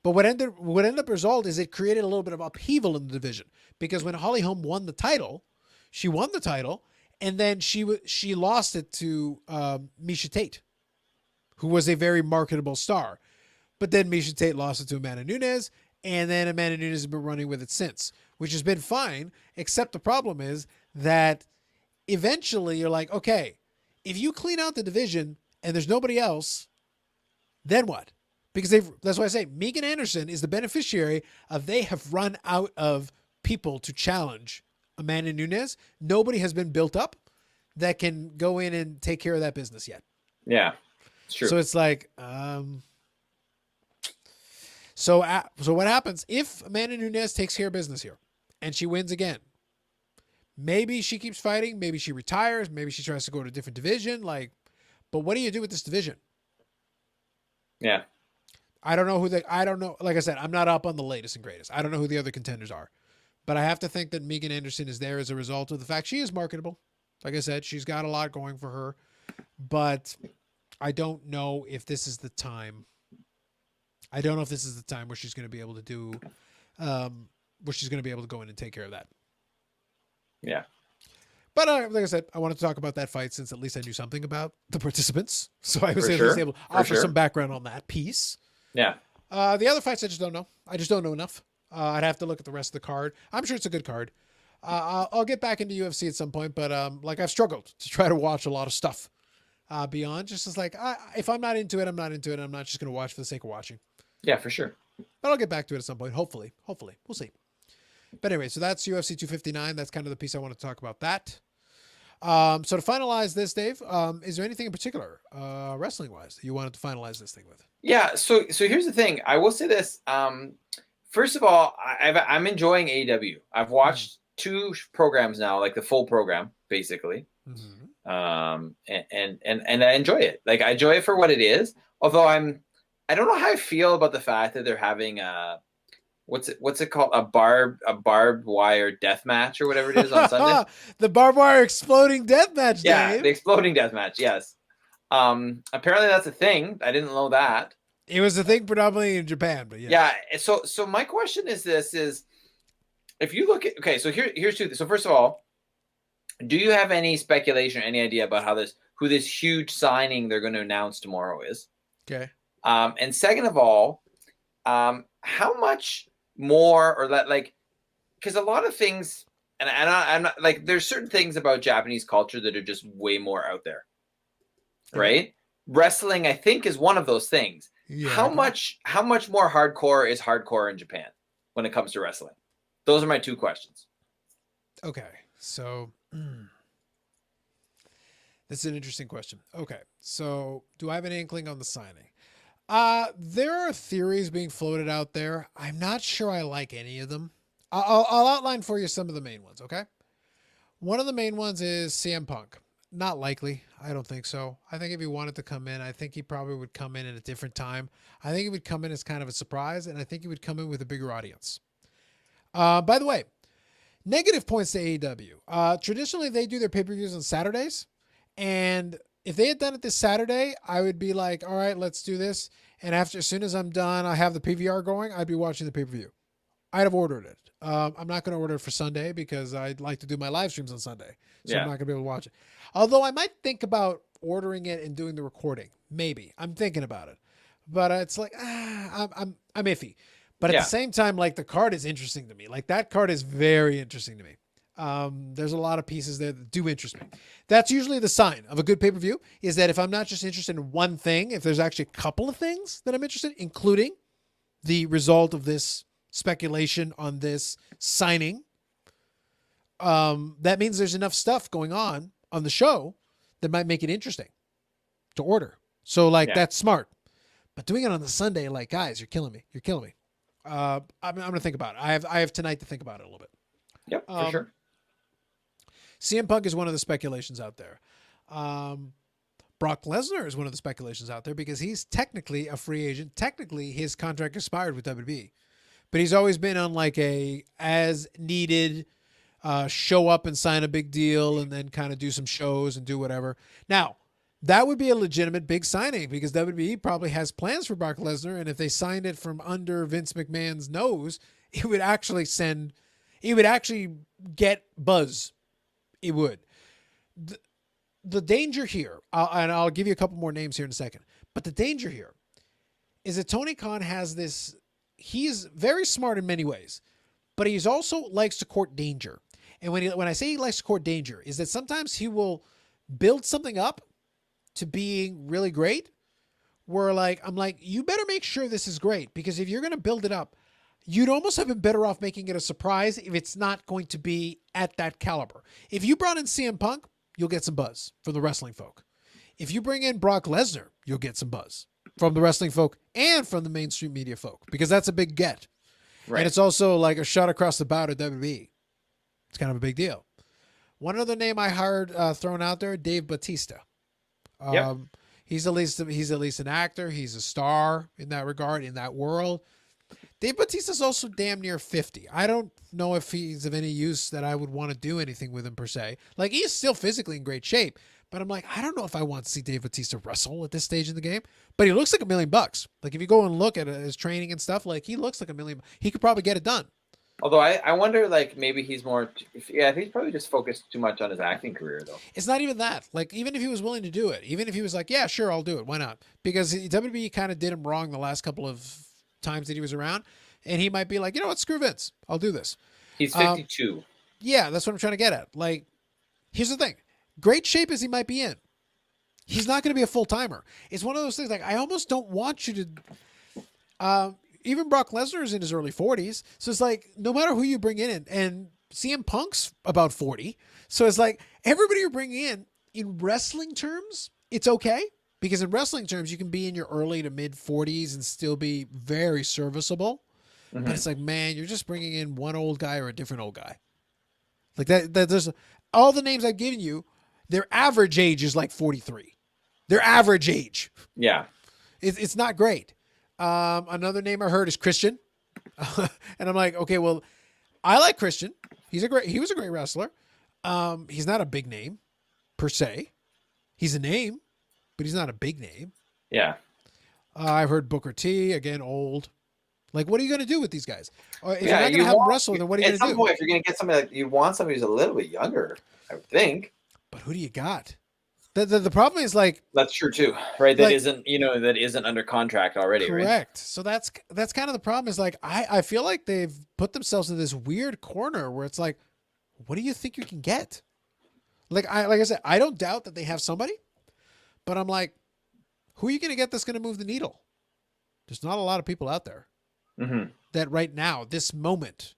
But what ended up result is it created a little bit of upheaval in the division because when Holly Holm won the title, and then she lost it to Miesha Tate, who was a very marketable star. But then Miesha Tate lost it to Amanda Nunez, and then Amanda Nunez has been running with it since, which has been fine, except the problem is that eventually you're like, okay, if you clean out the division and there's nobody else, then what? Because that's why I say Megan Anderson is the beneficiary of they have run out of people to challenge Amanda Nunez. Nobody has been built up that can go in and take care of that business yet. Yeah, it's true. So it's like, so what happens if Amanda Nunez takes care of business here and she wins again? Maybe she keeps fighting. Maybe she retires. Maybe she tries to go to a different division. But what do you do with this division? Yeah. I don't know. Like I said, I'm not up on the latest and greatest. I don't know who the other contenders are, but I have to think that Megan Anderson is there as a result of the fact she is marketable. Like I said, she's got a lot going for her, but I don't know if this is the time. I don't know if this is the time where she's going to be able to do, where she's going to be able to go in and take care of that. Yeah. But like I said, I wanted to talk about that fight since at least I knew something about the participants. So I was at least able to offer some background on that piece. Yeah. The other fights I just don't know. I just don't know enough. I'd have to look at the rest of the card. I'm sure it's a good card. I'll get back into UFC at some point, but I've struggled to try to watch a lot of stuff beyond. Just as if I'm not into it, I'm not into it. I'm not just going to watch for the sake of watching. Yeah, for sure. But I'll get back to it at some point. Hopefully. We'll see. But anyway, so that's UFC 259. That's kind of the piece I want to talk about that. So to finalize this, Dave, is there anything in particular, wrestling-wise, that you wanted to finalize this thing with? Yeah. So here's the thing. I will say this. First of all, I'm enjoying AEW. I've watched 2 programs now, like the full program, basically. Mm-hmm. And I enjoy it. Like I enjoy it for what it is. Although I don't know how I feel about the fact that they're having what's it called? A barbed wire death match or whatever it is on Sunday. The barbed wire exploding death match, yeah, Dave. The exploding death match, yes. Apparently that's a thing. I didn't know that. It was a thing predominantly in Japan, but yeah. Yeah, so my question is if you look at so here's 2. So first of all, do you have any speculation or any idea about who this huge signing they're going to announce tomorrow is? Okay. And second of all, how much more, or that like, because a lot of things, and I'm not like, there's certain things about Japanese culture that are just way more out there, right? Wrestling, I think, is one of those things. Yeah, How much more hardcore is hardcore in Japan when it comes to wrestling? Those are my two questions. Okay, so that's an interesting question. Okay, so do I have an inkling on the signing? There are theories being floated out there. I'm not sure I like any of them. I'll outline for you some of the main ones, okay? One of the main ones is CM Punk. Not likely. I don't think so. I think if he wanted to come in, I think he probably would come in at a different time. I think he would come in as kind of a surprise, and I think he would come in with a bigger audience. By the way, negative points to AEW. Traditionally, they do their pay-per-views on Saturdays, and if they had done it this Saturday, I would be like, all right, let's do this. And as soon as I'm done, I have the PVR going, I'd be watching the pay-per-view. I'd have ordered it. I'm not going to order it for Sunday because I'd like to do my live streams on Sunday. So I'm not going to be able to watch it. Although I might think about ordering it and doing the recording. Maybe. I'm thinking about it. But it's like, I'm iffy. But at the same time, like, the card is interesting to me. Like, that card is very interesting to me. There's a lot of pieces there that do interest me. That's usually the sign of a good pay-per-view, is that if I'm not just interested in one thing, if there's actually a couple of things that I'm interested in, including the result of this speculation on this signing, that means there's enough stuff going on the show that might make it interesting to order. So like, that's smart. But doing it on the Sunday, like, guys, you're killing me. You're killing me. I'm going to think about it. I have tonight to think about it a little bit. Yep, for sure. CM Punk is one of the speculations out there. Brock Lesnar is one of the speculations out there because he's technically a free agent. Technically, his contract expired with WWE, but he's always been on like a as needed, show up and sign a big deal and then kind of do some shows and do whatever. Now, that would be a legitimate big signing because WWE probably has plans for Brock Lesnar, and if they signed it from under Vince McMahon's nose, it would actually get buzz. It would. The danger here, and I'll give you a couple more names here in a second, but the danger here is that Tony Khan has this, he's very smart in many ways, but he's also likes to court danger. And when I say he likes to court danger, is that sometimes he will build something up to being really great, where like, I'm like, you better make sure this is great, because if you're going to build it up, you'd almost have been better off making it a surprise if it's not going to be at that caliber. If you brought in CM Punk, you'll get some buzz from the wrestling folk. If you bring in Brock Lesnar, you'll get some buzz from the wrestling folk and from the mainstream media folk, because that's a big get. Right. And it's also like a shot across the bow to WWE. It's kind of a big deal. One other name I heard thrown out there, Dave Bautista. He's at least an actor. He's a star in that regard, in that world. Dave Bautista's also damn near 50. I don't know if he's of any use that I would want to do anything with him per se. Like, he's still physically in great shape, but I'm like, I don't know if I want to see Dave Bautista wrestle at this stage in the game. But he looks like $1 million. Like, if you go and look at his training and stuff, like, he looks like $1 million. He could probably get it done. Although I wonder, like, maybe he's more, I think he's probably just focused too much on his acting career, though. It's not even that. Like, even if he was willing to do it, even if he was like, yeah, sure, I'll do it. Why not? Because WWE kind of did him wrong the last couple of times that he was around. And he might be like, you know what, screw Vince. I'll do this. He's 52. Yeah, that's what I'm trying to get at. Like, here's the thing. Great shape as he might be in, he's not going to be a full-timer. It's one of those things, like, I almost don't want you to... even Brock Lesnar is in his early 40s. So it's like, no matter who you bring in, and CM Punk's about 40. So it's like, everybody you're bringing in wrestling terms, it's okay. Because in wrestling terms, you can be in your early to mid 40s and still be very serviceable. Mm-hmm. But it's like, man, you're just bringing in one old guy or a different old guy. Like that there's all the names I've given you, their average age is like 43. Their average age. Yeah. It's not great. Another name I heard is Christian. And I'm like, okay, well, I like Christian. He was a great wrestler. He's not a big name per se. He's a name, but he's not a big name. Yeah. I've heard Booker T, again, old. Like, what are you going to do with these guys? If you're not going to have them wrestle, then what are you going to do? At some point, if you're going to get somebody, like, you want somebody who's a little bit younger, I would think. But who do you got? The problem is like That's true too, right? That like isn't, that isn't under contract already, right? correct. So that's kind of the problem is like I feel like they've put themselves in this weird corner where it's like, what do you think you can get? Like I said, I don't doubt that they have somebody, but I'm like, who are you going to get that's going to move the needle? There's not a lot of people out there Mm-hmm. that right now, this moment,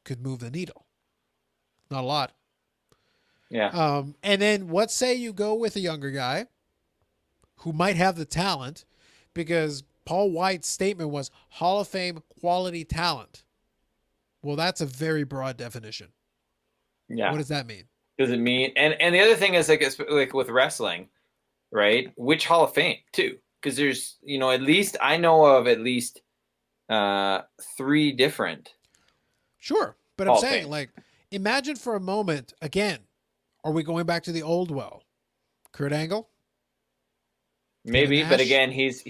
could move the needle. Not a lot. Yeah. And then what say you go with a younger guy who might have the talent, because Paul White's statement was Hall of Fame quality talent. Well, that's a very broad definition. Yeah. What does that mean? Does it mean, and the other thing is like with wrestling, right? Which Hall of Fame too? Because there's, at least I know of at least 3 different Sure. But I'm Hall of saying, Fames. like, imagine for a moment, again, are we going back to the old well? Kurt Angle? Maybe, but Nash? again, he's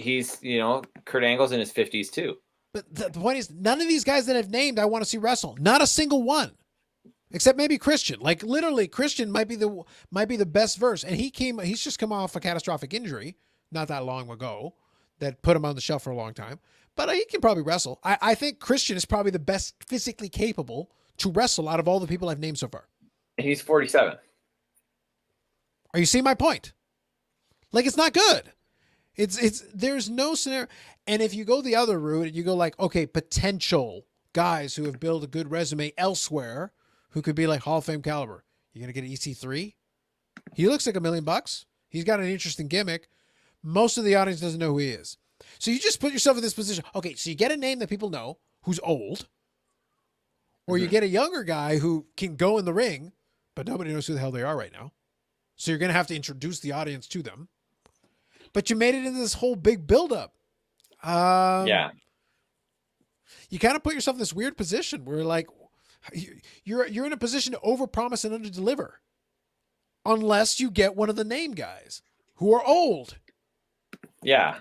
Kurt Angle's in his 50s too. But the point is, none of these guys that I've named I want to see wrestle. Not a single one. Except maybe Christian. Like literally, Christian might be the best verse. And he's just come off a catastrophic injury not that long ago that put him on the shelf for a long time. But he can probably wrestle. I think Christian is probably the best physically capable to wrestle out of all the people I've named so far. He's 47. Are you seeing my point? Like, it's not good. There's no scenario. And if you go the other route and you go like, okay, potential guys who have built a good resume elsewhere who could be like Hall of Fame caliber, you're going to get an EC3. He looks like $1 million. He's got an interesting gimmick. Most of the audience doesn't know who he is. So you just put yourself in this position. Okay, so you get a name that people know who's old, or you get a younger guy who can go in the ring, but nobody knows who the hell they are right now. So you're going to have to introduce the audience to them. But you made it into this whole big buildup. Yeah. You kind of put yourself in this weird position where, like, you're in a position to overpromise and underdeliver, unless you get one of the name guys who are old. Yeah.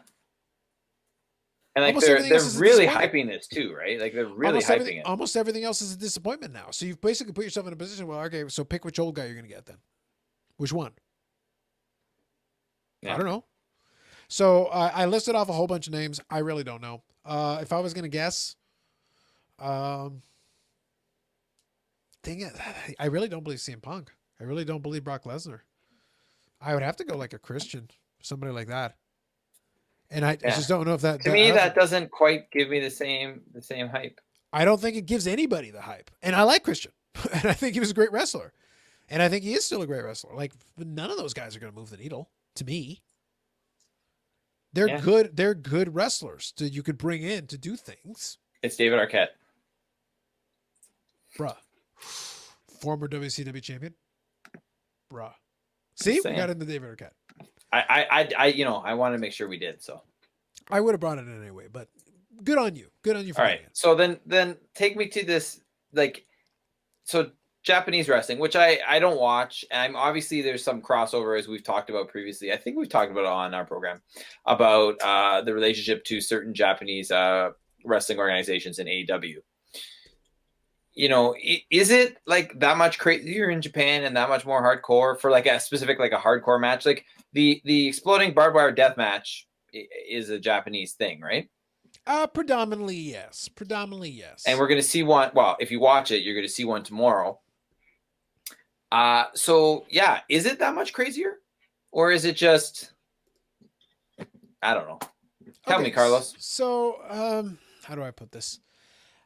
And like they're really hyping this too, right? Like they're really hyping it. Almost everything else is a disappointment now. So you've basically put yourself in a position where, okay, so pick which old guy you're going to get then. Which one? Yeah. I don't know. So I listed off a whole bunch of names. I really don't know. If I was going to guess, thing is, I really don't believe CM Punk. I really don't believe Brock Lesnar. I would have to go like a Christian, somebody like that. And I just don't know if that... To me, that doesn't quite give me the same hype. I don't think it gives anybody the hype. And I like Christian. And I think he was a great wrestler. And I think he is still a great wrestler. Like, none of those guys are going to move the needle, to me. They're good. They're good wrestlers that you could bring in to do things. It's David Arquette. Bruh. Former WCW champion. Bruh. See, we got into David Arquette. I wanted to make sure we did, so. I would have brought it in anyway, but good on you. Good on you for all right. So then take me to this, like, so Japanese wrestling, which I don't watch. And obviously there's some crossover, as we've talked about previously. I think we've talked about it on our program about the relationship to certain Japanese wrestling organizations in AEW. Is it like that much crazier in Japan and that much more hardcore for like a specific, like a hardcore match? Like the exploding barbed wire death match is a Japanese thing, right? Predominantly yes. And we're going to see one. Well, if you watch it, you're going to see one tomorrow. So yeah, is it that much crazier, or is it just, I don't know. Tell me, Carlos. So, how do I put this?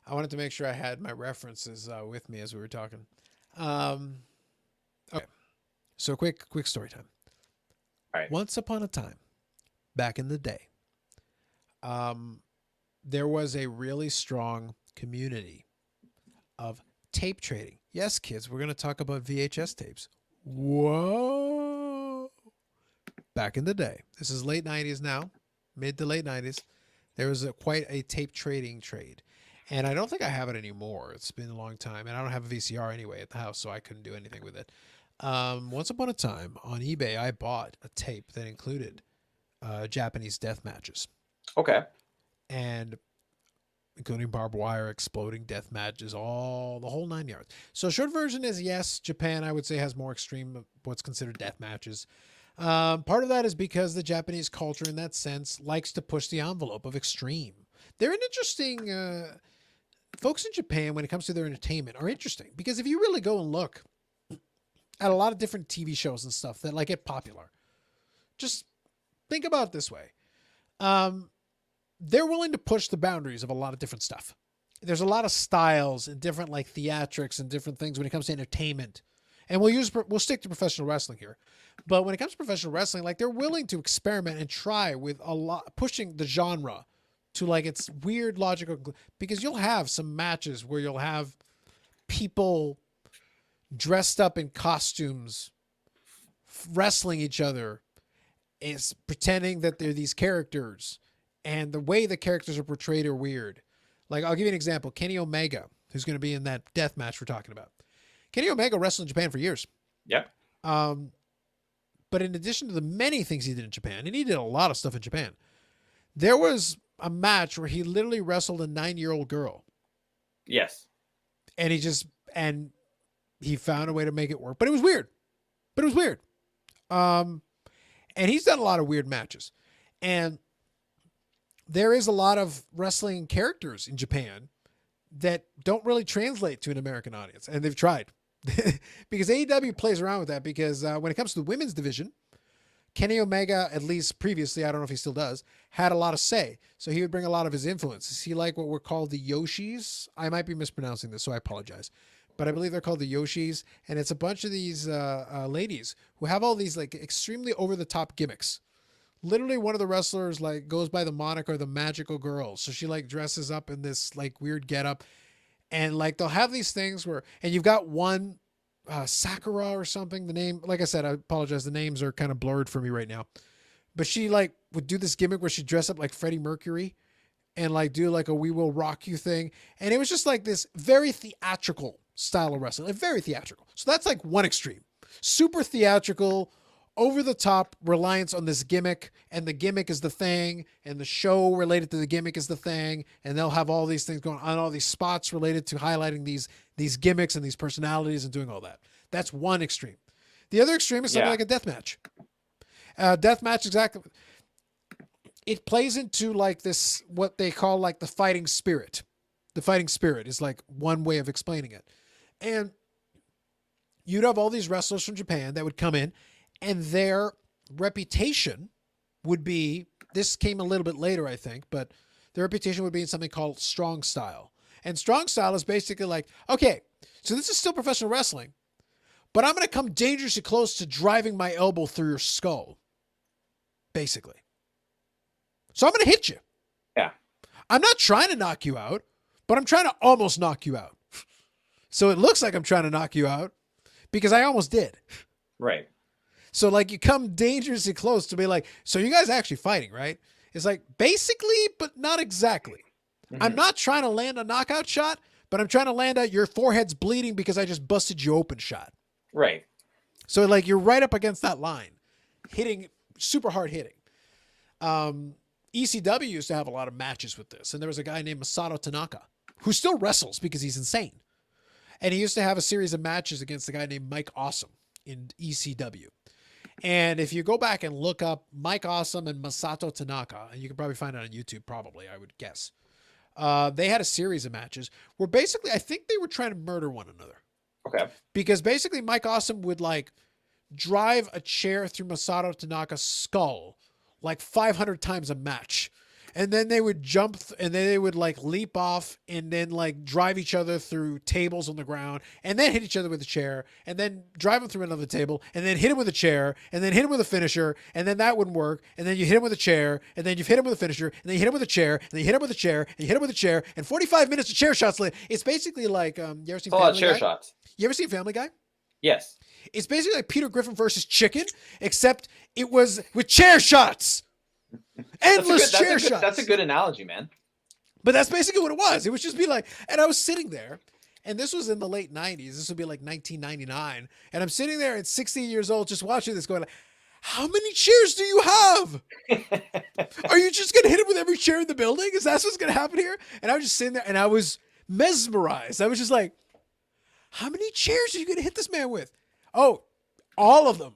I wanted to make sure I had my references with me as we were talking. Okay. So quick story time. All right. Once upon a time, back in the day, there was a really strong community of tape trading. Yes, kids, we're going to talk about VHS tapes. Whoa. Back in the day, this is late 90s now, mid to late 90s, there was quite a tape trading trade. And I don't think I have it anymore. It's been a long time. And I don't have a VCR anyway at the house, so I couldn't do anything with it. Once upon a time, on eBay, I bought a tape that included Japanese death matches. Okay. And including barbed wire, exploding death matches, the whole 9 yards. So short version is, yes, Japan, I would say, has more extreme, what's considered death matches. Part of that is because the Japanese culture, in that sense, likes to push the envelope of extreme. They're an interesting folks in Japan when it comes to their entertainment are interesting because if you really go and look at a lot of different TV shows and stuff that like get popular, just think about it this way. They're willing to push the boundaries of a lot of different stuff. There's a lot of styles and different like theatrics and different things when it comes to entertainment. And we'll stick to professional wrestling here. But when it comes to professional wrestling, like they're willing to experiment and try with a lot, pushing the genre to like its weird logical, because you'll have some matches where you'll have people dressed up in costumes wrestling each other, is pretending that they're these characters, and the way the characters are portrayed are weird. Like I'll give you an example. Kenny Omega, who's going to be in that death match we're talking about. Kenny Omega wrestled in Japan for years. Yep. But in addition to the many things he did in Japan, and he did a lot of stuff in Japan, there was a match where he literally wrestled a 9-year-old girl. Yes. And he found a way to make it work. But it was weird. And he's done a lot of weird matches. And there is a lot of wrestling characters in Japan that don't really translate to an American audience. And they've tried. Because AEW plays around with that because when it comes to the women's division, Kenny Omega, at least previously, I don't know if he still does, had a lot of say. So he would bring a lot of his influences. He liked what were called the Yoshis. I might be mispronouncing this, so I apologize. But I believe they're called the Yoshis. And it's a bunch of these ladies who have all these like extremely over-the-top gimmicks. Literally one of the wrestlers like goes by the moniker the Magical Girl. So she like dresses up in this like weird getup. And like they'll have these things where, and you've got one Sakura or something. The name, like I said, I apologize. The names are kind of blurred for me right now. But she like would do this gimmick where she'd dress up like Freddie Mercury and like do like a "We Will Rock You" thing. And it was just like this very theatrical style of wrestling, like very theatrical. So that's like one extreme, super theatrical, over the top reliance on this gimmick, and the gimmick is the thing, and the show related to the gimmick is the thing, and they'll have all these things going on, all these spots related to highlighting these gimmicks and these personalities and doing all that. That's one extreme. The other extreme is something like a deathmatch. Deathmatch, exactly. It plays into like this, what they call like the fighting spirit. The fighting spirit is like one way of explaining it. And you'd have all these wrestlers from Japan that would come in, and their reputation would be, this came a little bit later, I think, but their reputation would be in something called strong style. And strong style is basically like, okay, so this is still professional wrestling, but I'm going to come dangerously close to driving my elbow through your skull, basically. So I'm going to hit you. Yeah. I'm not trying to knock you out, but I'm trying to almost knock you out. So it looks like I'm trying to knock you out because I almost did. Right. So like you come dangerously close to be like, so you guys actually fighting, right? It's like basically, but not exactly. Mm-hmm. I'm not trying to land a knockout shot, but I'm trying to land out your forehead's bleeding because I just busted you open shot. Right. So like you're right up against that line, hitting super hard hitting. ECW used to have a lot of matches with this. And there was a guy named Masato Tanaka who still wrestles because he's insane. And he used to have a series of matches against a guy named Mike Awesome in ECW. And if you go back and look up Mike Awesome and Masato Tanaka, and you can probably find it on YouTube, probably, I would guess. They had a series of matches where basically, I think they were trying to murder one another. Okay. Because basically Mike Awesome would like drive a chair through Masato Tanaka's skull like 500 times a match. And then they would jump and then they would like leap off and then like drive each other through tables on the ground and then hit each other with a chair and then drive them through another table and then hit him with a chair and then hit him with a finisher and then that wouldn't work. And then you hit him with a chair and then you've hit him with a finisher and then you hit him with a chair and then you hit him with a chair and you hit him with a chair and 45 minutes of chair shots later. It's basically like, you ever seen Family Guy? Chair shots. You ever seen Family Guy? Yes. It's basically like Peter Griffin versus Chicken, except it was with chair shots. Endless chair shots. That's a good analogy, man. But that's basically what it was. It would just be like, and I was sitting there, and this was in the late 90s. This would be like 1999. And I'm sitting there at 16 years old just watching this going like, how many chairs do you have? Are you just going to hit him with every chair in the building? Is that what's going to happen here? And I was just sitting there, and I was mesmerized. I was just like, how many chairs are you going to hit this man with? Oh, all of them.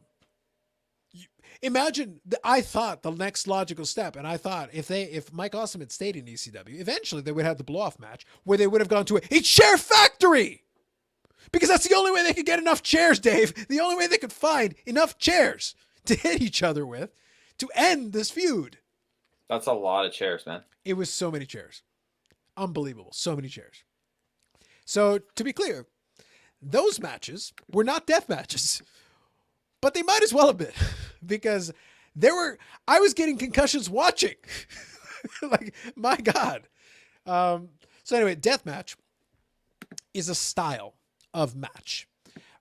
Imagine, I thought the next logical step, and I thought if Mike Awesome had stayed in ECW, eventually they would have the blow-off match where they would have gone to a chair factory. Because that's the only way they could get enough chairs, Dave. The only way they could find enough chairs to hit each other with to end this feud. That's a lot of chairs, man. It was so many chairs. Unbelievable. So many chairs. So, to be clear, those matches were not death matches, but they might as well have been because I was getting concussions watching. Like, my God. So anyway, death match is a style of match.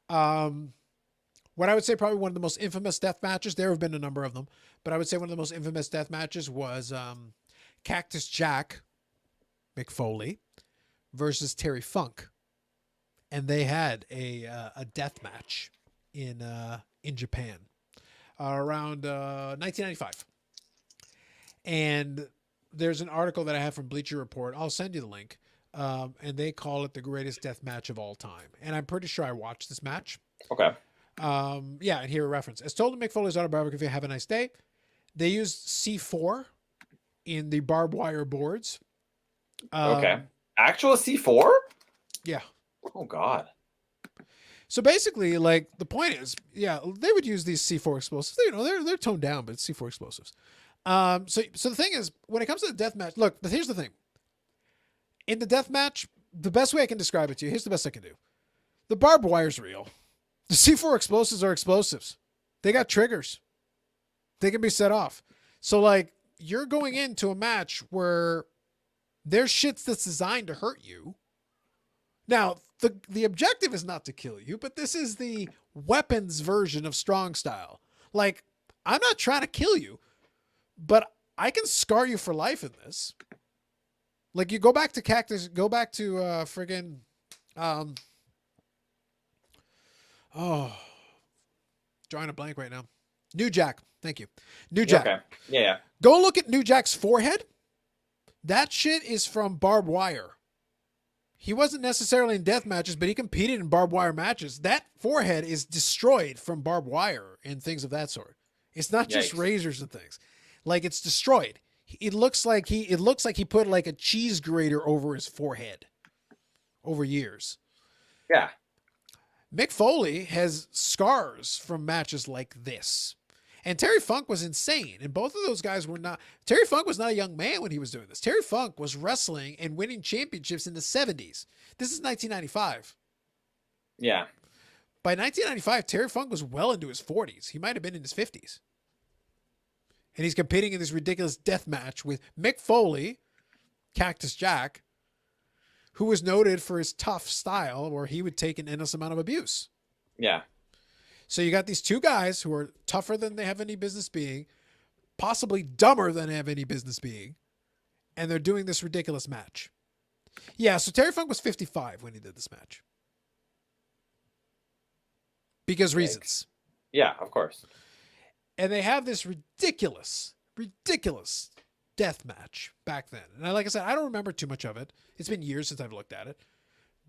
What I would say probably one of the most infamous death matches, there have been a number of them, but I would say one of the most infamous death matches was Cactus Jack Mcfoley versus Terry Funk. And they had a death match in Japan around 1995. And there's an article that I have from Bleacher Report. I'll send you the link. And they call it the greatest death match of all time. And I'm pretty sure I watched this match. Okay. Yeah, and here a reference. As told in McFoley's autobiography, Have a Nice Day, they used C4 in the Barbwire boards. Okay. Actual C4? Yeah. Oh, God. So basically, like, the point is, yeah, they would use these C4 explosives. They're toned down, but it's C4 explosives. So the thing is, when it comes to the death match, look, here's the thing. In the death match, the best way I can describe it to you, here's the best I can do. The barbed wire's real. The C4 explosives are explosives. They got triggers. They can be set off. So, like, you're going into a match where there's shit that's designed to hurt you. Now, the objective is not to kill you, but this is the weapons version of strong style. Like, I'm not trying to kill you, but I can scar you for life in this. Like, you go back to Cactus, go back to friggin' drawing a blank right now. New Jack. Thank you. New Jack. Okay. Yeah. Go look at New Jack's forehead. That shit is from barbed wire. He wasn't necessarily in death matches, but he competed in barbed wire matches. That forehead is destroyed from barbed wire and things of that sort. It's not just razors and things. Like, it's destroyed. It looks like he put like a cheese grater over his forehead over years. Yeah. Mcfoley has scars from matches like this. And Terry Funk was insane. And both of those guys were not... Terry Funk was not a young man when he was doing this. Terry Funk was wrestling and winning championships in the 70s. This is 1995. Yeah. By 1995, Terry Funk was well into his 40s. He might have been in his 50s. And he's competing in this ridiculous death match with Mcfoley, Cactus Jack, who was noted for his tough style where he would take an endless amount of abuse. Yeah. So you got these two guys who are tougher than they have any business being, possibly dumber than they have any business being, and they're doing this ridiculous match. Yeah, so Terry Funk was 55 when he did this match. Because reasons. Yeah, of course. And they have this ridiculous death match back then. And like I said, I don't remember too much of it. It's been years since I've looked at it.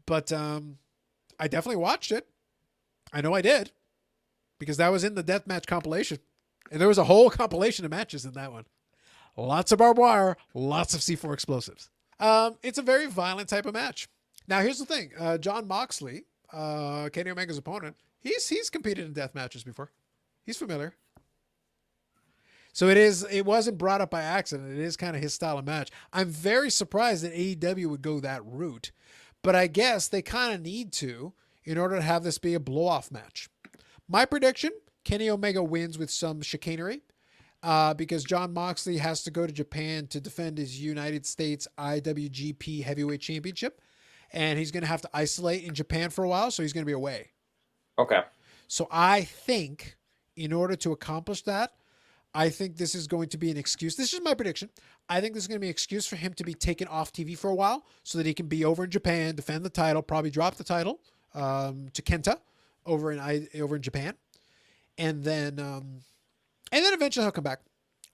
But I definitely watched it. I know I did. Because that was in the deathmatch compilation. And there was a whole compilation of matches in that one. Lots of barbed wire, lots of C4 explosives. It's a very violent type of match. Now, here's the thing. John Moxley, Kenny Omega's opponent, he's competed in death matches before. He's familiar. So it wasn't brought up by accident. It is kind of his style of match. I'm very surprised that AEW would go that route. But I guess they kind of need to in order to have this be a blow-off match. My prediction, Kenny Omega wins with some chicanery because John Moxley has to go to Japan to defend his United States IWGP Heavyweight Championship. And he's going to have to isolate in Japan for a while, so he's going to be away. Okay. So I think in order to accomplish that, I think this is going to be an excuse. This is my prediction. I think this is going to be an excuse for him to be taken off TV for a while so that he can be over in Japan, defend the title, probably drop the title to Kenta over in Japan. And then eventually he'll come back.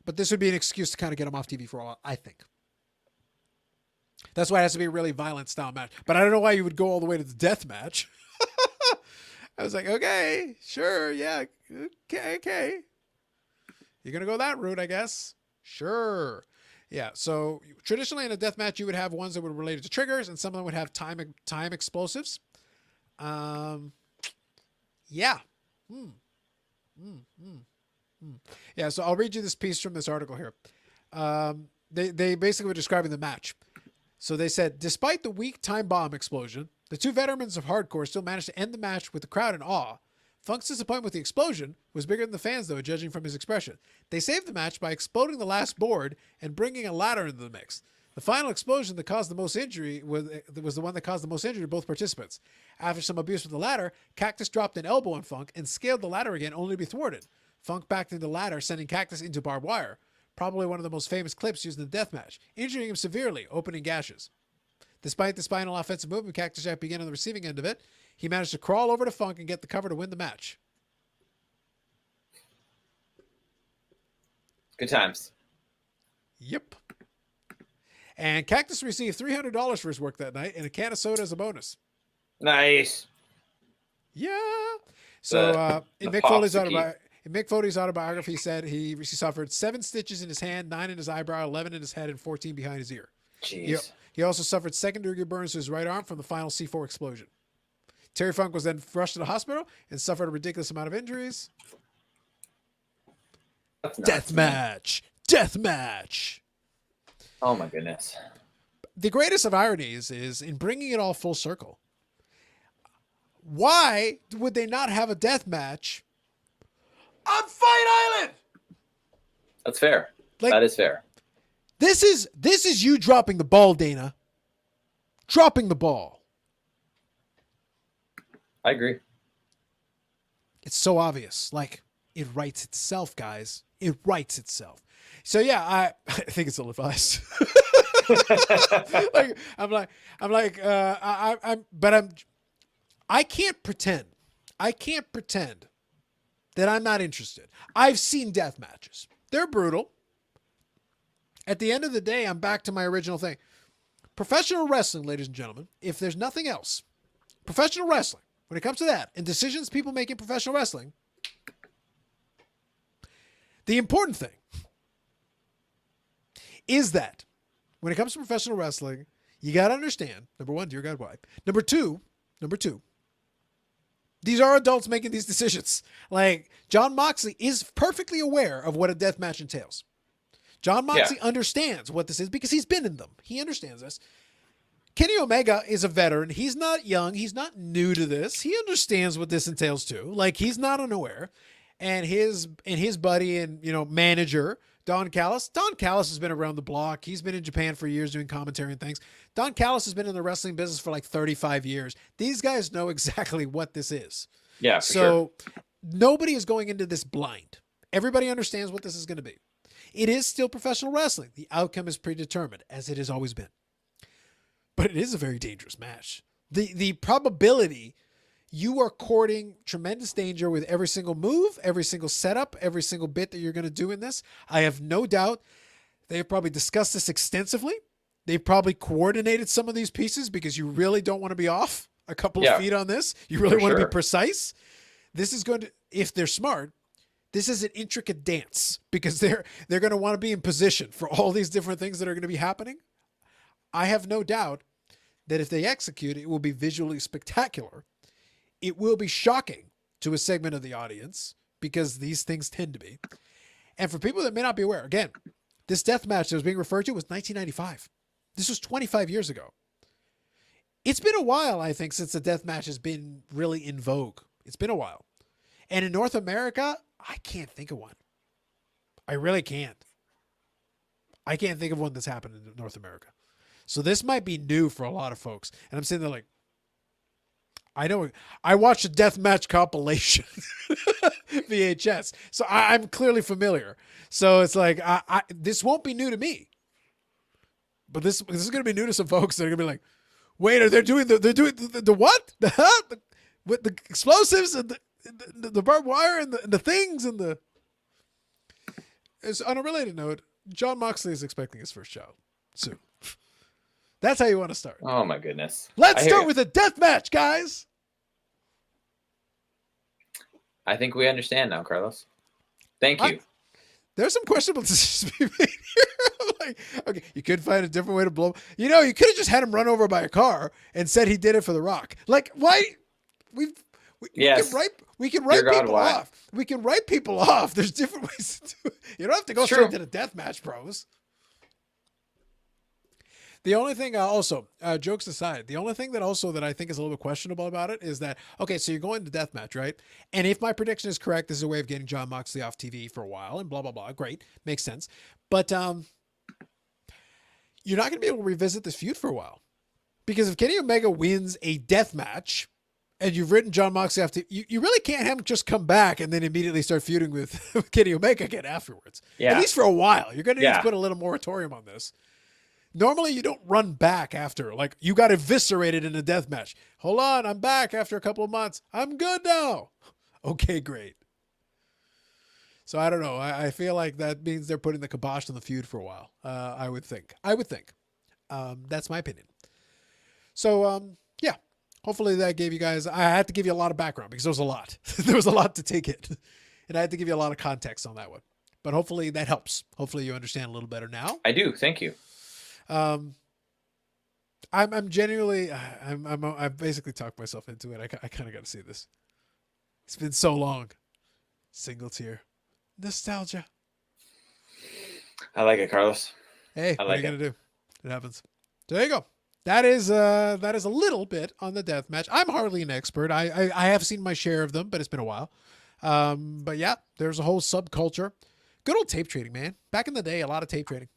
But this would be an excuse to kind of get him off TV for a while, I think. That's why it has to be a really violent style match. But I don't know why you would go all the way to the death match. I was like, okay, sure, yeah, okay. You're going to go that route, I guess. Sure. Yeah. So traditionally in a death match, you would have ones that were related to triggers, and some of them would have time explosives. Yeah. Yeah. So I'll read you this piece from this article here. They basically were describing the match. So they said, despite the weak time bomb explosion, the two veterans of hardcore still managed to end the match with the crowd in awe. Funk's disappointment with the explosion was bigger than the fans, though, judging from his expression. They saved the match by exploding the last board and bringing a ladder into the mix. The final explosion that caused the most injury was the one that caused the most injury to both participants. After some abuse with the ladder, Cactus dropped an elbow on Funk and scaled the ladder again, only to be thwarted. Funk backed into the ladder, sending Cactus into barbed wire, probably one of the most famous clips used in the deathmatch, injuring him severely, opening gashes. Despite the spinal offensive movement Cactus Jack began on the receiving end of it, he managed to crawl over to Funk and get the cover to win the match. Good times. Yep. And Cactus received $300 for his work that night and a can of soda as a bonus. Nice. Yeah. So in Mick Foley's autobiography, he said he suffered 7 stitches in his hand, 9 in his eyebrow, 11 in his head, and 14 behind his ear. Jeez. He also suffered second-degree burns to his right arm from the final C4 explosion. Terry Funk was then rushed to the hospital and suffered a ridiculous amount of injuries. Deathmatch. Oh my goodness. The greatest of ironies is in bringing it all full circle. Why would they not have a death match on Fight Island? That's fair. That is fair. This is you dropping the ball, Dana. Dropping the ball. I agree. It's so obvious. Like, it writes itself, guys. It writes itself. So yeah, I think it's ill advised. I can't pretend. I can't pretend that I'm not interested. I've seen death matches. They're brutal. At the end of the day, I'm back to my original thing. Professional wrestling, ladies and gentlemen, if there's nothing else, professional wrestling, when it comes to that, and decisions people make in professional wrestling, the important thing is that when it comes to professional wrestling, you got to understand, number one, dear God, why? Number two, these are adults making these decisions. Like, John Moxley is perfectly aware of what a death match entails. John Moxley understands what this is because he's been in them. He understands this. Kenny Omega is a veteran. He's not young. He's not new to this. He understands what this entails too. Like, he's not unaware. And his buddy and, manager, Don Callis. Don Callis has been around the block. He's been in Japan for years doing commentary and things. Don Callis has been in the wrestling business for like 35 years. These guys know exactly what this is. Yeah, for sure. Nobody is going into this blind. Everybody understands what this is going to be. It is still professional wrestling. The outcome is predetermined, as it has always been. But it is a very dangerous match. The probability you are courting tremendous danger with every single move, every single setup, every single bit that you're going to do in this. I have no doubt they've probably discussed this extensively. They've probably coordinated some of these pieces because you really don't want to be off a couple of feet on this. You really want to be precise. This is going to, if they're smart, this is an intricate dance because they're going to want to be in position for all these different things that are going to be happening. I have no doubt that if they execute, it will be visually spectacular. It will be shocking to a segment of the audience because these things tend to be. And for people that may not be aware, again, this death match that was being referred to was 1995. This was 25 years ago. It's been a while, I think, since the death match has been really in vogue. It's been a while. And in North America, I can't think of one. I really can't. I can't think of one that's happened in North America. So this might be new for a lot of folks. And I'm sitting there like, I know I watched a deathmatch compilation VHS. So I'm clearly familiar. So it's like, this won't be new to me, but this is going to be new to some folks that are going to be like, wait, they're doing the what? With the explosives and the barbed wire and the things and the, as on a related note, John Moxley is expecting his first child soon. That's how you want to start. Oh my goodness. Let's start with a death match, guys. I think we understand now, Carlos. Thank you. There's some questionable decisions to be made here. Like, okay, you could find a different way to blow. You know, you could have just had him run over by a car and said he did it for The Rock. Like, why? We Yes. we can write Dear God, people why? off. We can write people off. There's different ways to do it. You don't have to go It's straight true. to the deathmatch pros. The only thing also, jokes aside, the only thing that I think is a little bit questionable about it is that, okay, so you're going to deathmatch, right? And if my prediction is correct, this is a way of getting Jon Moxley off TV for a while and blah, blah, blah. Great. Makes sense. But you're not going to be able to revisit this feud for a while. Because if Kenny Omega wins a deathmatch and you've written Jon Moxley off TV, you really can't have him just come back and then immediately start feuding with Kenny Omega again afterwards. Yeah. At least for a while. You're going to need Yeah. to put a little moratorium on this. Normally, you don't run back after. Like, you got eviscerated in a death match. Hold on, I'm back after a couple of months. I'm good now. Okay, great. So, I don't know. I feel like that means they're putting the kibosh on the feud for a while. I would think. That's my opinion. So, yeah. Hopefully that gave you guys... I had to give you a lot of background because there was a lot. There was a lot to take in. And I had to give you a lot of context on that one. But hopefully that helps. Hopefully you understand a little better now. I do. Thank you. I'm genuinely, I've basically talked myself into it. I kind of got to see this. It's been so long. Single tear. Nostalgia. I like it, Carlos. Hey, I what like are you going to do? It happens. So there you go. That is a little bit on the death match. I'm hardly an expert. I have seen my share of them, but it's been a while. But yeah, there's a whole subculture. Good old tape trading, man. Back in the day, a lot of tape trading.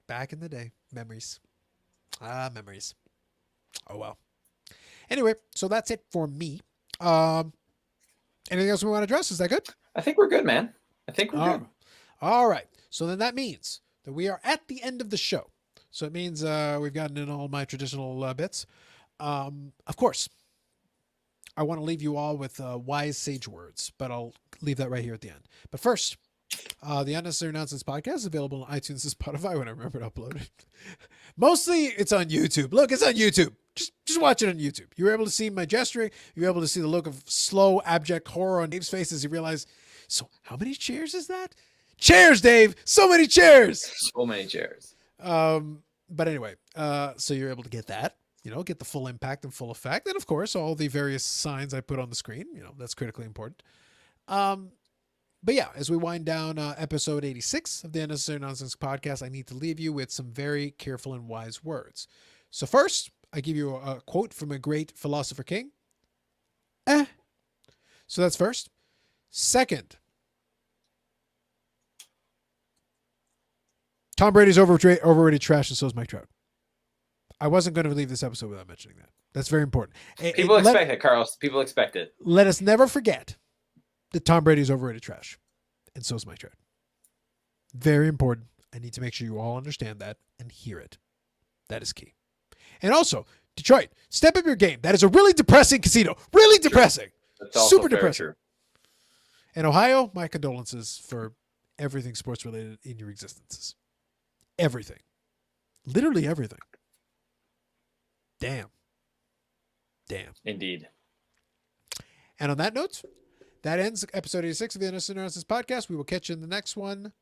Back in the day. Memories. Memories. Oh, well. Anyway, so that's it for me. Anything else we want to address? Is that good? I think we're good, man. I think we're good. All right. So then that means that we are at the end of the show. So it means we've gotten in all my traditional bits. Of course, I want to leave you all with wise sage words, but I'll leave that right here at the end. But first... the Unnecessary Nonsense podcast is available on iTunes and Spotify when I remember to upload it. Mostly it's on YouTube. Look, it's on YouTube. Just watch it on YouTube. You were able to see my gesturing. You were able to see the look of slow, abject horror on Dave's face as he realized, so how many chairs is that? Chairs, Dave! So many chairs! So many chairs. But anyway, so you're able to get that, get the full impact and full effect. And of course, all the various signs I put on the screen, that's critically important. But yeah, as we wind down episode 86 of the Unnecessary Nonsense podcast, I need to leave you with some very careful and wise words. So first, I give you a quote from a great philosopher king. So that's first. Second, Tom Brady's overrated trash, and so is Mike Trout. I wasn't going to leave this episode without mentioning that. That's very important. People expect it, Carlos. People expect it. Let us never forget that Tom Brady's overrated trash, and so is Mike Trout. Very important. I need to make sure you all understand that and hear it. That is key. And also, Detroit, step up your game. That is a really depressing casino. Really depressing. That's also Super very depressing. true. And Ohio, my condolences for everything sports related in your existences. Everything. Literally everything. Damn. Indeed. And on that note, that ends episode 86 of the Unnecessary Nonsense podcast. We will catch you in the next one.